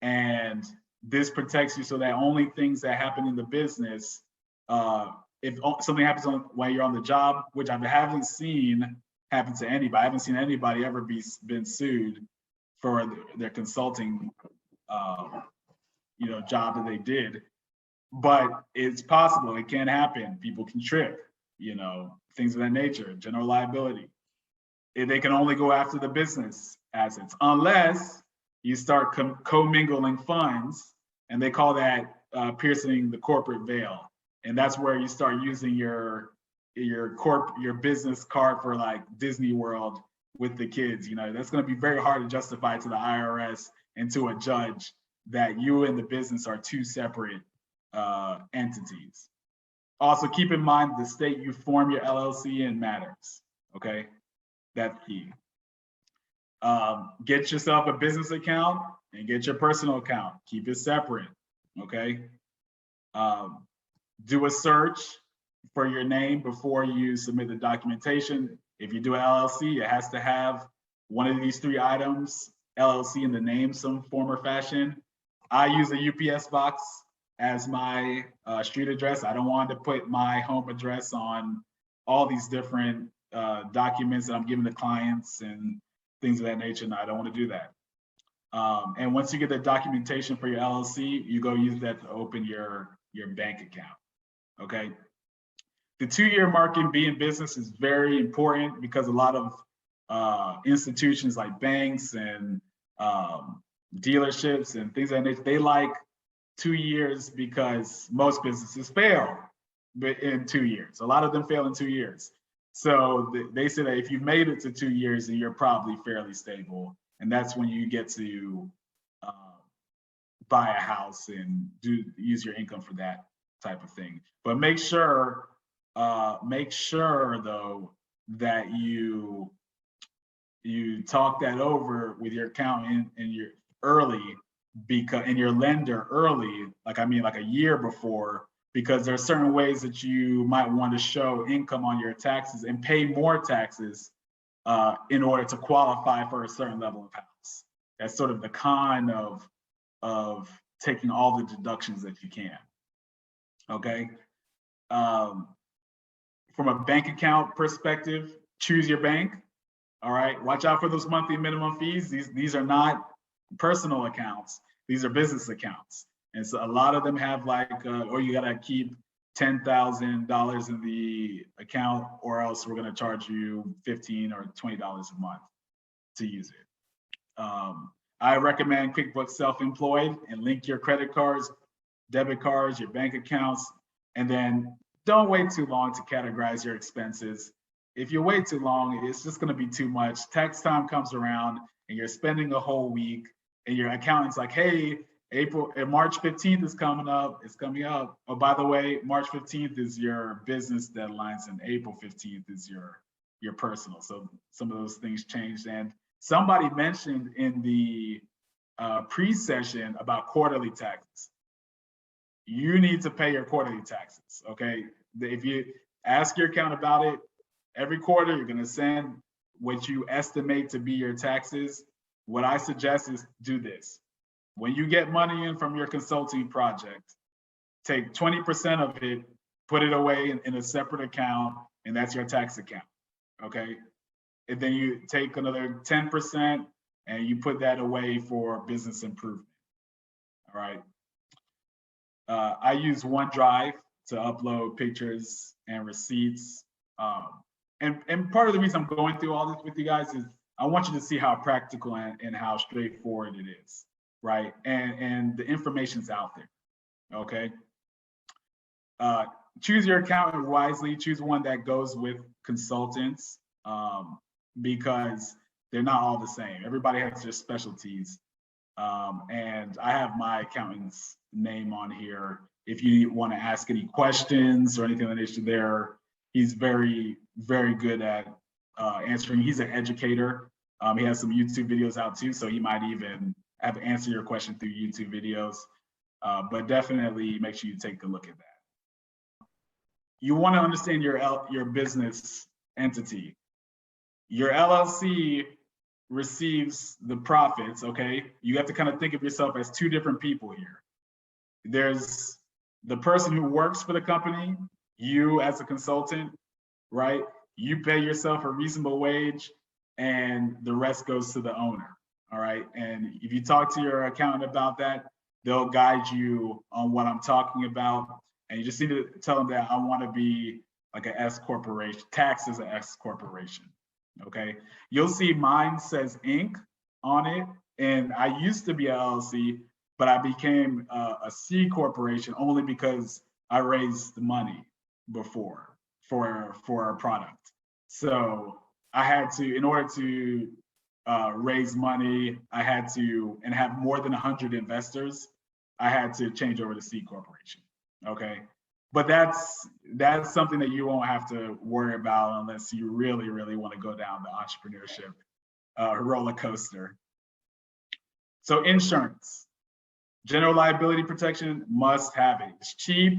and this protects you so that only things that happen in the business, if something happens while you're on the job, which I haven't seen happen to anybody. I haven't seen anybody ever been sued for their consulting, job that they did. But it's possible. It can happen. People can trip. Things of that nature. General liability. They can only go after the business assets unless you start commingling funds, and they call that piercing the corporate veil. And that's where you start using your business card for like Disney World with the kids. That's going to be very hard to justify to the IRS and to a judge that you and the business are two separate entities. Also, keep in mind the state you form your LLC in matters. Okay, that's key. Get yourself a business account and get your personal account. Keep it separate. Okay. Do a search for your name before you submit the documentation. If you do an LLC, it has to have one of these 3 items, LLC in the name, some form or fashion. I use a UPS box as my street address. I don't want to put my home address on all these different documents that I'm giving to clients and things of that nature. And I don't want to do that. And once you get the documentation for your LLC, you go use that to open your bank account. Okay. The 2-year mark in being business is very important because a lot of institutions like banks and dealerships and things like that, they like 2 years because most businesses fail in 2 years. A lot of them fail in 2 years. So they say that if you've made it to 2 years, then you're probably fairly stable. And that's when you get to buy a house and use your income for that type of thing. But make sure though that you talk that over with your accountant and your lender early, like a year before, because there are certain ways that you might want to show income on your taxes and pay more taxes in order to qualify for a certain level of house. That's sort of the con of taking all the deductions that you can. Okay. From a bank account perspective, choose your bank. All right. Watch out for those monthly minimum fees. These are not personal accounts. These are business accounts. And so a lot of them have or you got to keep $10,000 in the account, or else we're going to charge you $15 or $20 a month to use it. I recommend QuickBooks Self-Employed and link your credit cards, debit cards, your bank accounts, and then don't wait too long to categorize your expenses. If you wait too long, it's just going to be too much. Tax time comes around and you're spending a whole week and your accountant's like, hey, March 15th is coming up. It's coming up. Oh, by the way, March 15th is your business deadlines and April 15th is your personal. So some of those things changed. And somebody mentioned in the pre-session about quarterly taxes. You need to pay your quarterly taxes, okay? If you ask your accountant about it, every quarter you're gonna send what you estimate to be your taxes. What I suggest is do this. When you get money in from your consulting project, take 20% of it, put it away in a separate account, and that's your tax account, okay? And then you take another 10% and you put that away for business improvement, all right? I use OneDrive to upload pictures and receipts. And part of the reason I'm going through all this with you guys is I want you to see how practical and how straightforward it is, right? And the information's out there, okay? Choose your accountant wisely. Choose one that goes with consultants because they're not all the same. Everybody has their specialties. And I have my accountant's name on here. If you want to ask any questions or anything like that, he's very, very good at answering. He's an educator. He has some YouTube videos out too, so he might even have answered your question through YouTube videos. But definitely make sure you take a look at that. You want to understand your business entity. Your LLC receives the profits, okay? You have to kind of think of yourself as two different people here. There's the person who works for the company, you as a consultant, right? You pay yourself a reasonable wage and the rest goes to the owner, all right? And if you talk to your accountant about that, they'll guide you on what I'm talking about. And you just need to tell them that I want to be like an S corporation, taxed as an S corporation, okay? You'll see mine says Inc. on it. And I used to be an LLC, but I became a C corporation only because I raised the money before for a product. So I had to, in order to raise money, I had to, and have more than 100 investors, I had to change over to C corporation, okay? But that's something that you won't have to worry about unless you really, really want to go down the entrepreneurship roller coaster. So insurance, general liability protection, must have it. It's cheap,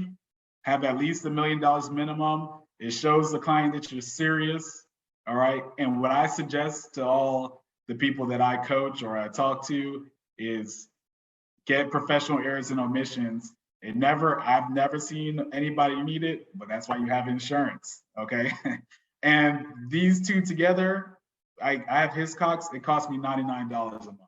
have at least $1 million minimum. It shows the client that you're serious, all right? And what I suggest to all the people that I coach or I talk to is get professional errors and omissions. I've never seen anybody need it, but that's why you have insurance, okay? And these two together, I have Hiscox, it cost me $99 a month,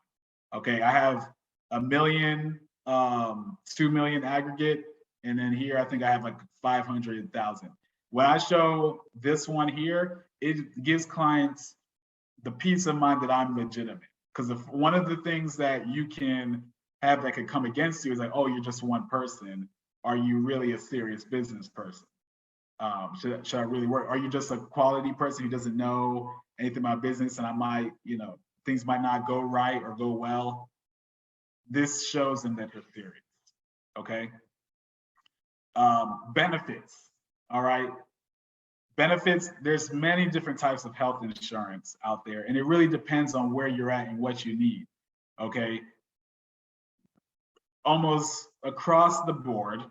okay? I have $1 million, 2 million aggregate, and then here I think I have like 500,000. When I show this one here, it gives clients the peace of mind that I'm legitimate. Because if one of the things that you can have that could come against you is like, oh, you're just one person. Are you really a serious business person? Should I really work? Are you just a quality person who doesn't know anything about business, and I might, things might not go right or go well? This shows them that you're serious. Okay. Benefits. All right. Benefits, there's many different types of health insurance out there, and it really depends on where you're at and what you need. Okay. Almost across the board,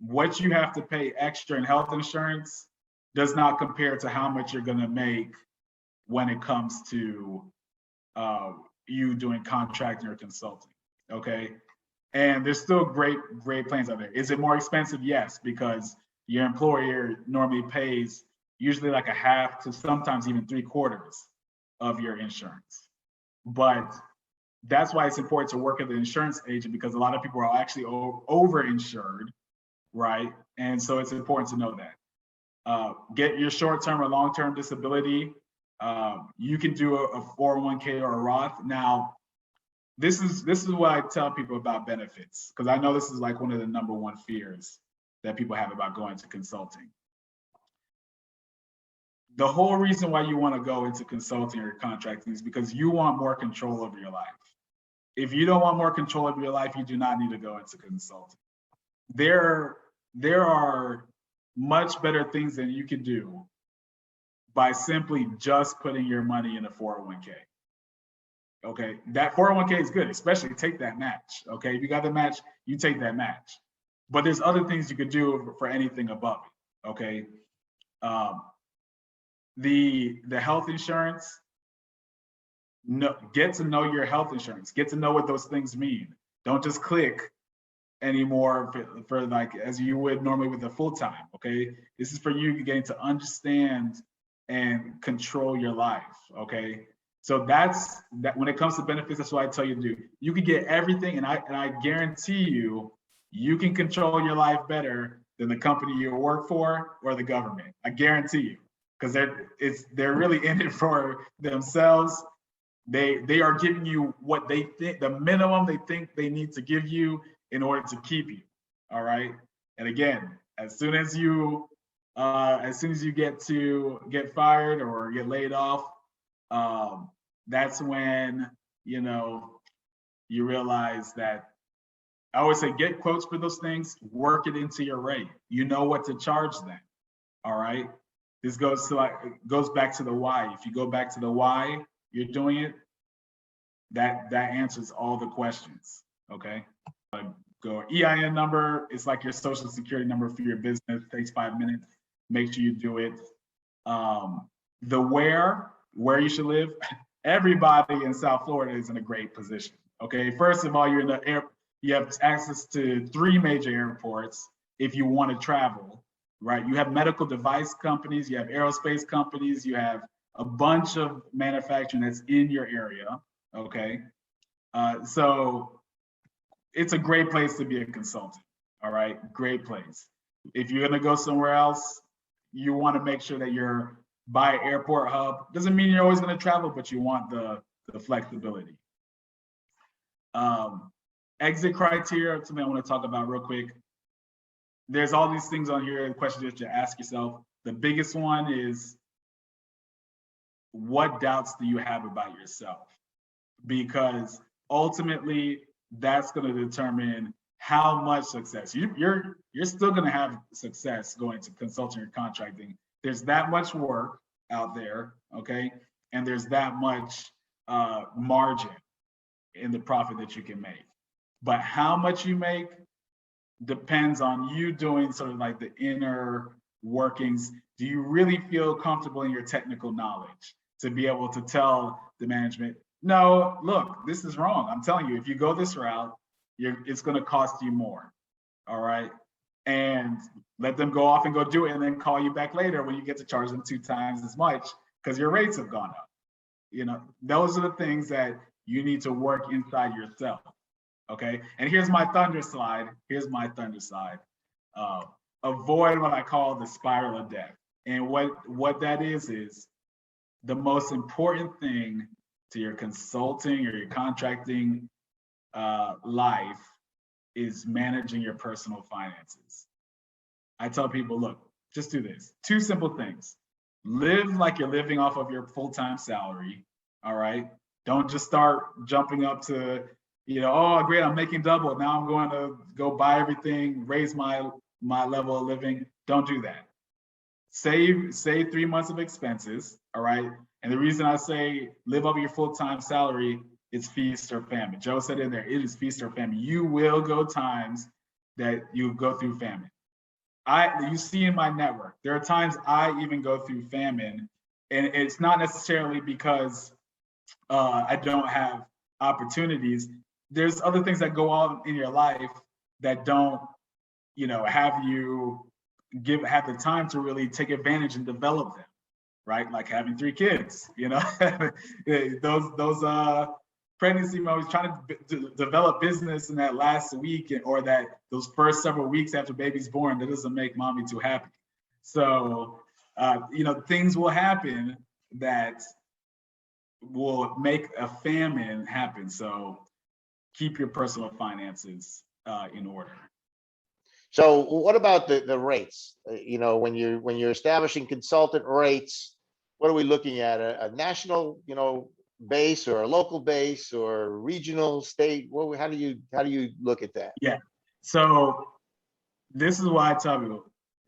what you have to pay extra in health insurance does not compare to how much you're going to make when it comes to you doing contracting or consulting. Okay. And there's still great plans out there. Is it more expensive? Yes, because your employer normally pays usually like a half to sometimes even 3/4 of your insurance. But that's why it's important to work with an insurance agent, because a lot of people are actually over-insured, right? And so it's important to know that. Get your short-term or long-term disability. You can do a 401k or a Roth. Now, this is what I tell people about benefits, because I know this is like one of the #1 fears that people have about going to consulting. The whole reason why you want to go into consulting or contracting is because you want more control over your life. If you don't want more control over your life, you do not need to go into consulting. There are much better things that you can do by simply just putting your money in a 401k. Okay, that 401k is good, especially take that match. Okay, if you got the match, you take that match. But there's other things you could do for anything above it. Okay, the health insurance. Get to know your health insurance. Get to know what those things mean. Don't just click anymore for like as you would normally with a full-time. Okay, this is for you getting to understand and control your life. Okay. So that's that. When it comes to benefits, that's what I tell you to do. You can get everything, and I guarantee you can control your life better than the company you work for or the government. I guarantee you, because they're really in it for themselves. They are giving you what they think, the minimum they think they need to give you in order to keep you. All right. And again, as soon as you get fired or get laid off, that's when you realize that. I always say get quotes for those things, work it into your rate. You know what to charge them. All right. This goes back to the why. If you go back to the why you're doing it, that answers all the questions. Okay. Go EIN number. It's like your social security number for your business. It takes 5 minutes. Make sure you do it. The where you should live. Everybody in South Florida is in a great position. Okay. First of all, you're in the air. You have access to 3 major airports if you want to travel, right? You have medical device companies, you have aerospace companies, you have a bunch of manufacturing that's in your area, okay? So it's a great place to be a consultant, all right? Great place. If you're gonna go somewhere else, you wanna make sure that you're by airport hub. Doesn't mean you're always gonna travel, but you want the flexibility. Exit criteria, something I want to talk about real quick. There's all these things on here, the questions that you ask yourself. The biggest one is, what doubts do you have about yourself? Because ultimately, that's going to determine how much success. You're still going to have success going to consulting or contracting. There's that much work out there, okay? And there's that much margin in the profit that you can make. But how much you make depends on you doing sort of like the inner workings. Do you really feel comfortable in your technical knowledge to be able to tell the management, no, look, this is wrong. I'm telling you, if you go this route, it's going to cost you more. All right. And let them go off and go do it and then call you back later when you get to charge them 2 times as much because your rates have gone up. Those are the things that you need to work inside yourself. Okay. And here's my thunder slide. Avoid what I call the spiral of death. And what that is the most important thing to your consulting or your contracting life is managing your personal finances. I tell people, look, just do this. Two simple things. Live like you're living off of your full-time salary, all right? Don't just start jumping up to, oh, great, I'm making double. Now I'm going to go buy everything, raise my level of living. Don't do that. Save 3 months of expenses, all right? And the reason I say live off your full-time salary is feast or famine. Joe said in there, it is feast or famine. You will go times that you go through famine. You see in my network, there are times I even go through famine, and it's not necessarily because I don't have opportunities. There's other things that go on in your life that don't, have you have the time to really take advantage and develop them, right? Like having 3 kids, those pregnancy moments, trying to develop business in that last week or those first several weeks after baby's born, that doesn't make mommy too happy. So, things will happen that will make a famine happen. So keep your personal finances in order. So what about the rates? When you're establishing consultant rates, what are we looking at? A national, base or a local base or regional, state? How do you look at that? Yeah. So this is why I tell people,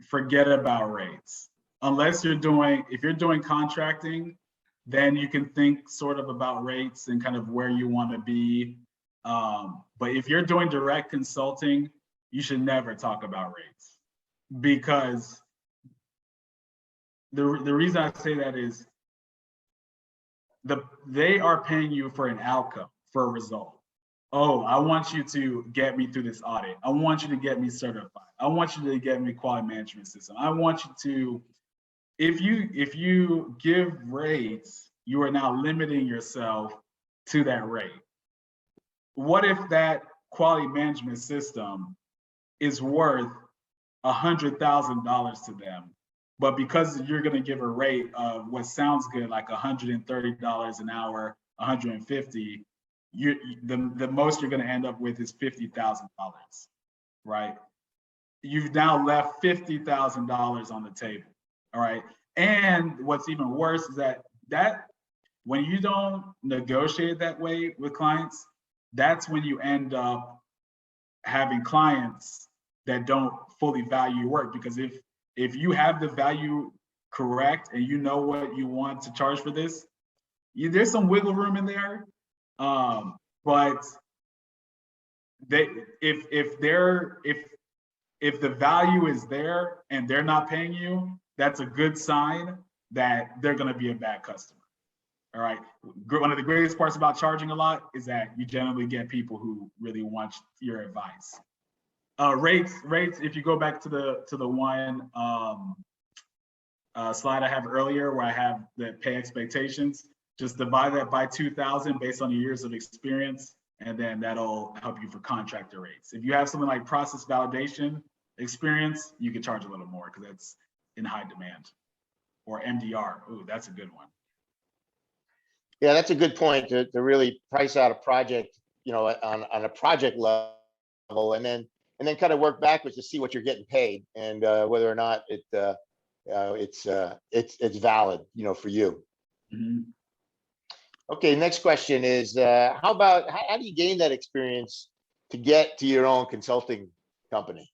forget about rates. If you're doing contracting, then you can think sort of about rates and kind of where you want to be. But if you're doing direct consulting, you should never talk about rates, because the reason I say that is they are paying you for an outcome, for a result. Oh, I want you to get me through this audit. I want you to get me certified. I want you to get me quality management system. I want you to, if you give rates, you are now limiting yourself to that rate. What if that quality management system is worth $100,000 to them, but because you're going to give a rate of what sounds good, like $130 an hour, $150, the most you're going to end up with is $50,000, right? You've now left $50,000 on the table, all right? And what's even worse is that when you don't negotiate that way with clients, that's when you end up having clients that don't fully value your work. Because if you have the value correct and you know what you want to charge for this, there's some wiggle room in there. But if the value is there and they're not paying you, that's a good sign that they're going to be a bad customer. All right. One of the greatest parts about charging a lot is that you generally get people who really want your advice. Rates. If you go back to the one slide I have earlier where I have the pay expectations, just divide that by 2,000 based on your years of experience, and then that'll help you for contractor rates. If you have something like process validation experience, you can charge a little more because that's in high demand. Or MDR. Ooh, that's a good one. Yeah, that's a good point to really price out a project, on a project level, and then kind of work backwards to see what you're getting paid and whether or not it's valid, for you. Mm-hmm. Okay, next question is how do you gain that experience to get to your own consulting company?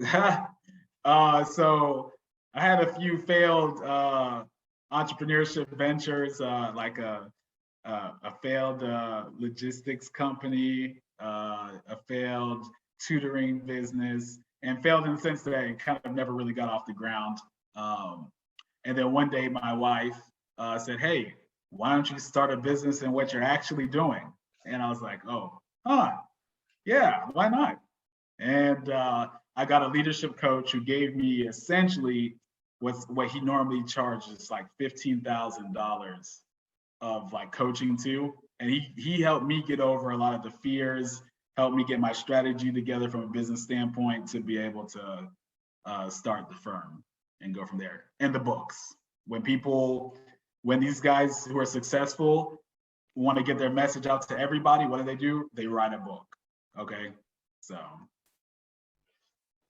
So I had a few failed entrepreneurship ventures, like a failed logistics company, a failed tutoring business, and failed in the sense that it kind of never really got off the ground. And then one day my wife said, "Hey, why don't you start a business in what you're actually doing?" And I was like, yeah, why not? And I got a leadership coach who gave me essentially what he normally charges, like $15,000 of like coaching too. And he helped me get over a lot of the fears, helped me get my strategy together from a business standpoint to be able to start the firm and go from there. And the books, When these guys who are successful want to get their message out to everybody, what do? They write a book. Okay. So.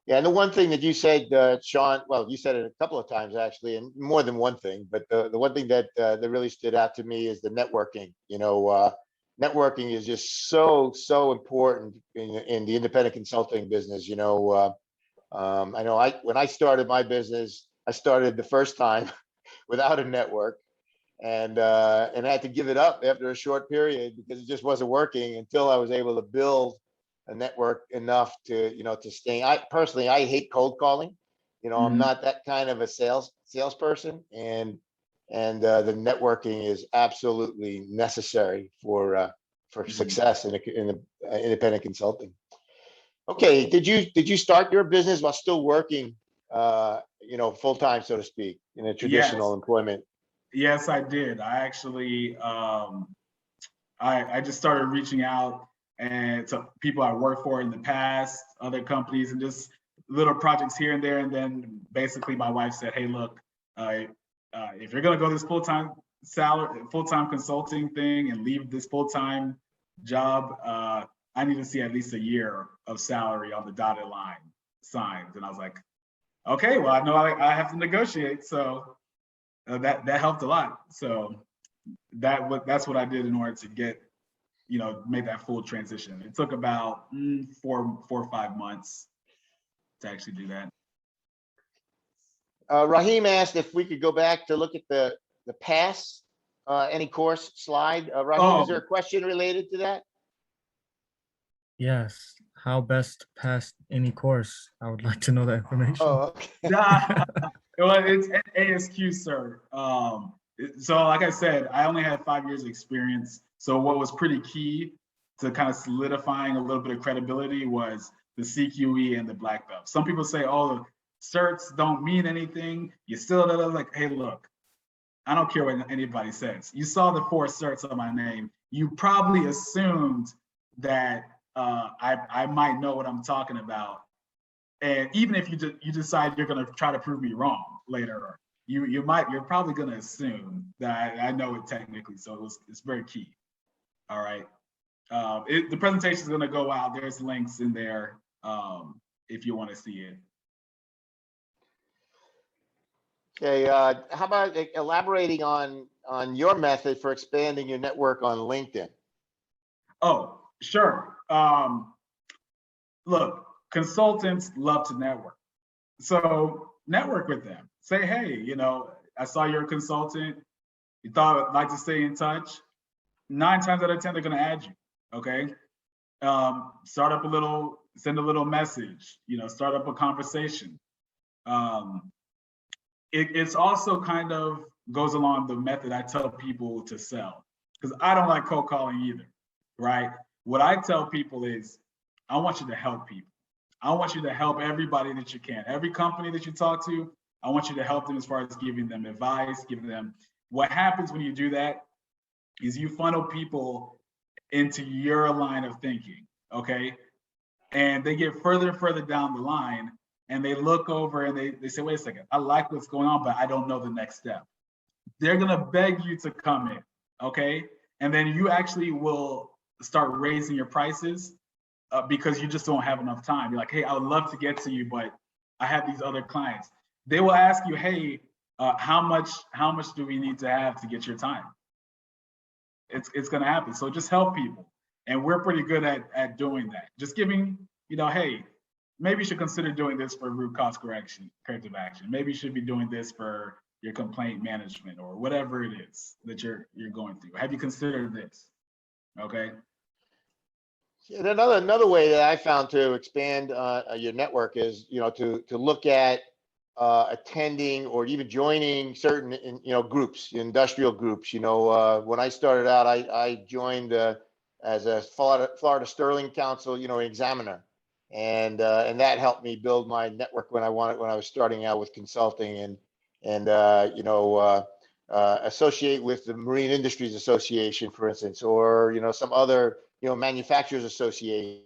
Yeah, and the one thing that you said, Shawn, well, you said it a couple of times actually, and more than one thing, but the one thing that really stood out to me is the networking. Networking is just so important in the independent consulting business. I know when I started my business, I started the first time without a network, and I had to give it up after a short period because it just wasn't working until I was able to build a network enough to stay. I personally, I hate cold calling. I'm not that kind of a salesperson, and the networking is absolutely necessary for success in independent consulting. Okay, did you start your business while still working, full time, so to speak, in a traditional employment? Yes, I did. I actually, I just started reaching out and to people I worked for in the past, other companies, and just little projects here and there. And then basically my wife said, hey, look, if you're going to go this full-time consulting thing and leave this full-time job, I need to see at least a year of salary on the dotted line signed. And I was like, okay, well, I know I have to negotiate. So that helped a lot. So that's what I did in order to get, make that full transition. It took about 4 or 5 months to actually do that. Raheem asked if we could go back to look at the pass any course slide. Raheem, is there a question related to that? Yes. How best pass any course? I would like to know that information. Oh, okay. Well, it's ASQ, sir. So like I said, I only had 5 years experience. So what was pretty key to kind of solidifying a little bit of credibility was the CQE and the black belt. Some people say, oh, certs don't mean anything. You still like, hey, look, I don't care what anybody says. You saw the 4 certs on my name. You probably assumed that I might know what I'm talking about. And even if you decide you're going to try to prove me wrong later, you're probably going to assume that I know it technically. So it's very key. All right. The presentation is going to go out. There's links in there if you want to see it. Okay. How about elaborating on your method for expanding your network on LinkedIn? Oh, sure. Look, consultants love to network. So network with them. Say, hey, I saw you're a consultant. You thought I'd like to stay in touch. 9 times out of 10, they're going to add you. Okay. Start up send a little message, start up a conversation. It's also kind of goes along the method I tell people to sell, because I don't like cold calling either, right? What I tell people is, I want you to help people. I want you to help everybody that you can. Every company that you talk to, I want you to help them as far as giving them advice, giving them. What happens when you do that is you funnel people into your line of thinking, okay? And they get further and further down the line, and they look over and they say, wait a second, I like what's going on, but I don't know the next step. They're gonna beg you to come in, okay? And then you actually will start raising your prices because you just don't have enough time. You're like, hey, I would love to get to you, but I have these other clients. They will ask you, hey, how much do we need to have to get your time? It's gonna happen. So just help people. And we're pretty good at doing that. Just giving, hey, maybe you should consider doing this for root cause corrective action. Maybe you should be doing this for your complaint management or whatever it is that you're going through. Have you considered this? Okay. And another way that I found to expand your network is, to look at attending or even joining certain, groups, industrial groups. When I started out, I joined as a Florida Sterling Council, examiner, and that helped me build my network when I was starting out with consulting, and associate with the Marine Industries Association, for instance, or some other manufacturers association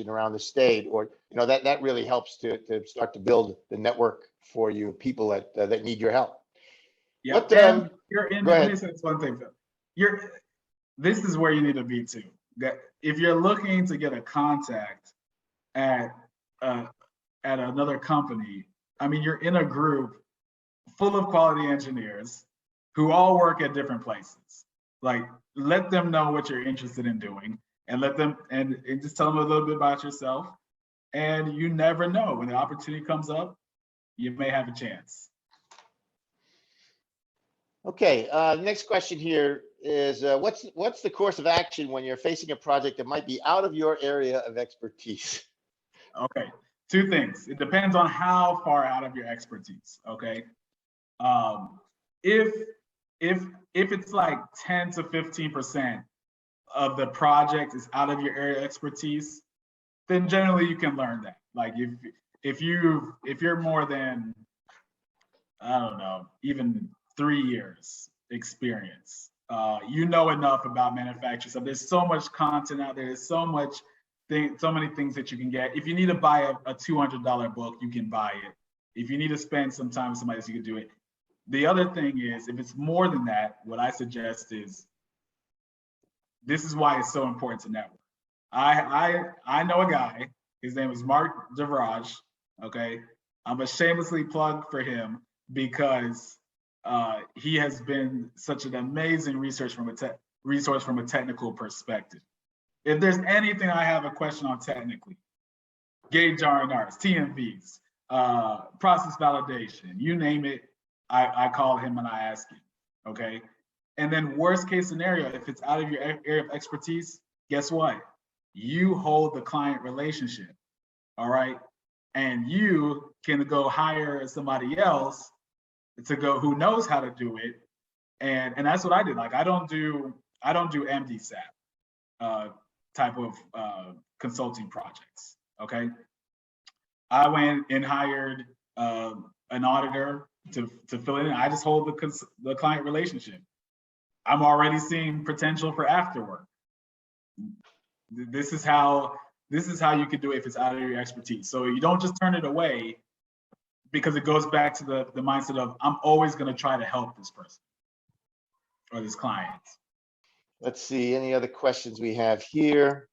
around the state, or that really helps to start to build the network for you, people that need your help. Yeah. What, And you're in, go let ahead. me say this one thing, Phil. This is where you need to be too. That if you're looking to get a contact at another company, I mean, you're in a group full of quality engineers who all work at different places. Like, let them know what you're interested in doing, and let them and just tell them a little bit about yourself. And you never know, when the opportunity comes up, you may have a chance. Okay, next question here is what's the course of action when you're facing a project that might be out of your area of expertise? Okay, two things. It depends on how far out of your expertise. Okay, if it's like 10 to 15% of the project is out of your area of expertise, then generally you can learn that. Like if you're more than, I don't know, even 3 years experience, you know enough about manufacturing. So there's so much content out there. There's so many things that you can get. If you need to buy a $200 book, you can buy it. If you need to spend some time with somebody else, you can do it. The other thing is, if it's more than that, what I suggest is, this is why it's so important to network. I know a guy, his name is Mark DeVraj, okay? I'm a shamelessly plug for him because he has been such an amazing resource from a technical perspective. If there's anything I have a question on technically, gauge R&Rs, TMVs, process validation, you name it, I call him and I ask him, okay? And then worst case scenario, if it's out of your area of expertise, guess what? You hold the client relationship, all right? And you can go hire somebody else to go who knows how to do it. And that's what I did. Like, I don't do MDSAP type of consulting projects, okay? I went and hired an auditor to fill it in. I just hold the client relationship. I'm already seeing potential for afterwork. This is how you can do it if it's out of your expertise. So you don't just turn it away, because it goes back to the mindset of, I'm always going to try to help this person or this client. Let's see, any other questions we have here?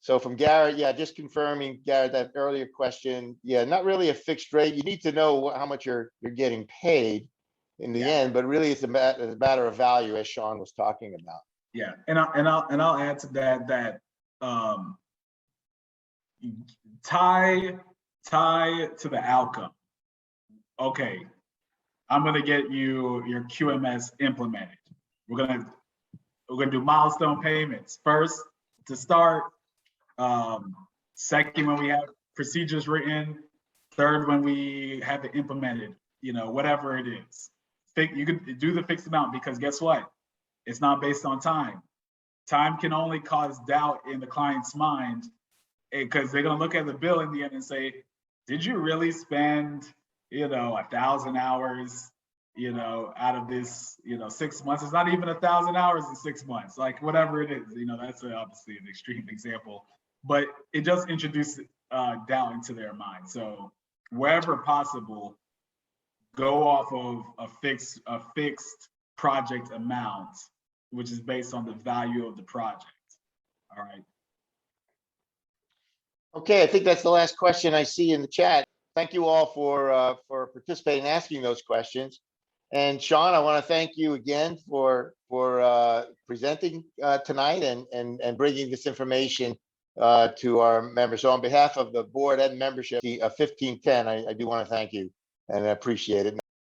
So from Garrett, yeah, just confirming, Garrett, that earlier question, yeah, not really a fixed rate. You need to know how much you're getting paid in the end, but really it's a matter of value, as Shawn was talking about. Yeah, and I'll add to that tie to the outcome. Okay, I'm gonna get you your QMS implemented. We're gonna do milestone payments first to start. Second, when we have procedures written. Third, when we have it implemented. You know, whatever it is. You can do the fixed amount, because guess what? It's not based on time. Time can only cause doubt in the client's mind, because they're gonna look at the bill in the end and say, did you really spend, 1,000 hours, out of this, 6 months? It's not even 1,000 hours in 6 months, like whatever it is, that's obviously an extreme example, but it just introduces doubt into their mind. So wherever possible, go off of a fixed project amount, which is based on the value of the project. All right. Okay, I think that's the last question I see in the chat. Thank you all for participating and asking those questions. And Shawn, I want to thank you again for presenting tonight and bringing this information to our members. So on behalf of the board and membership of 1510, I do want to thank you and I appreciate it.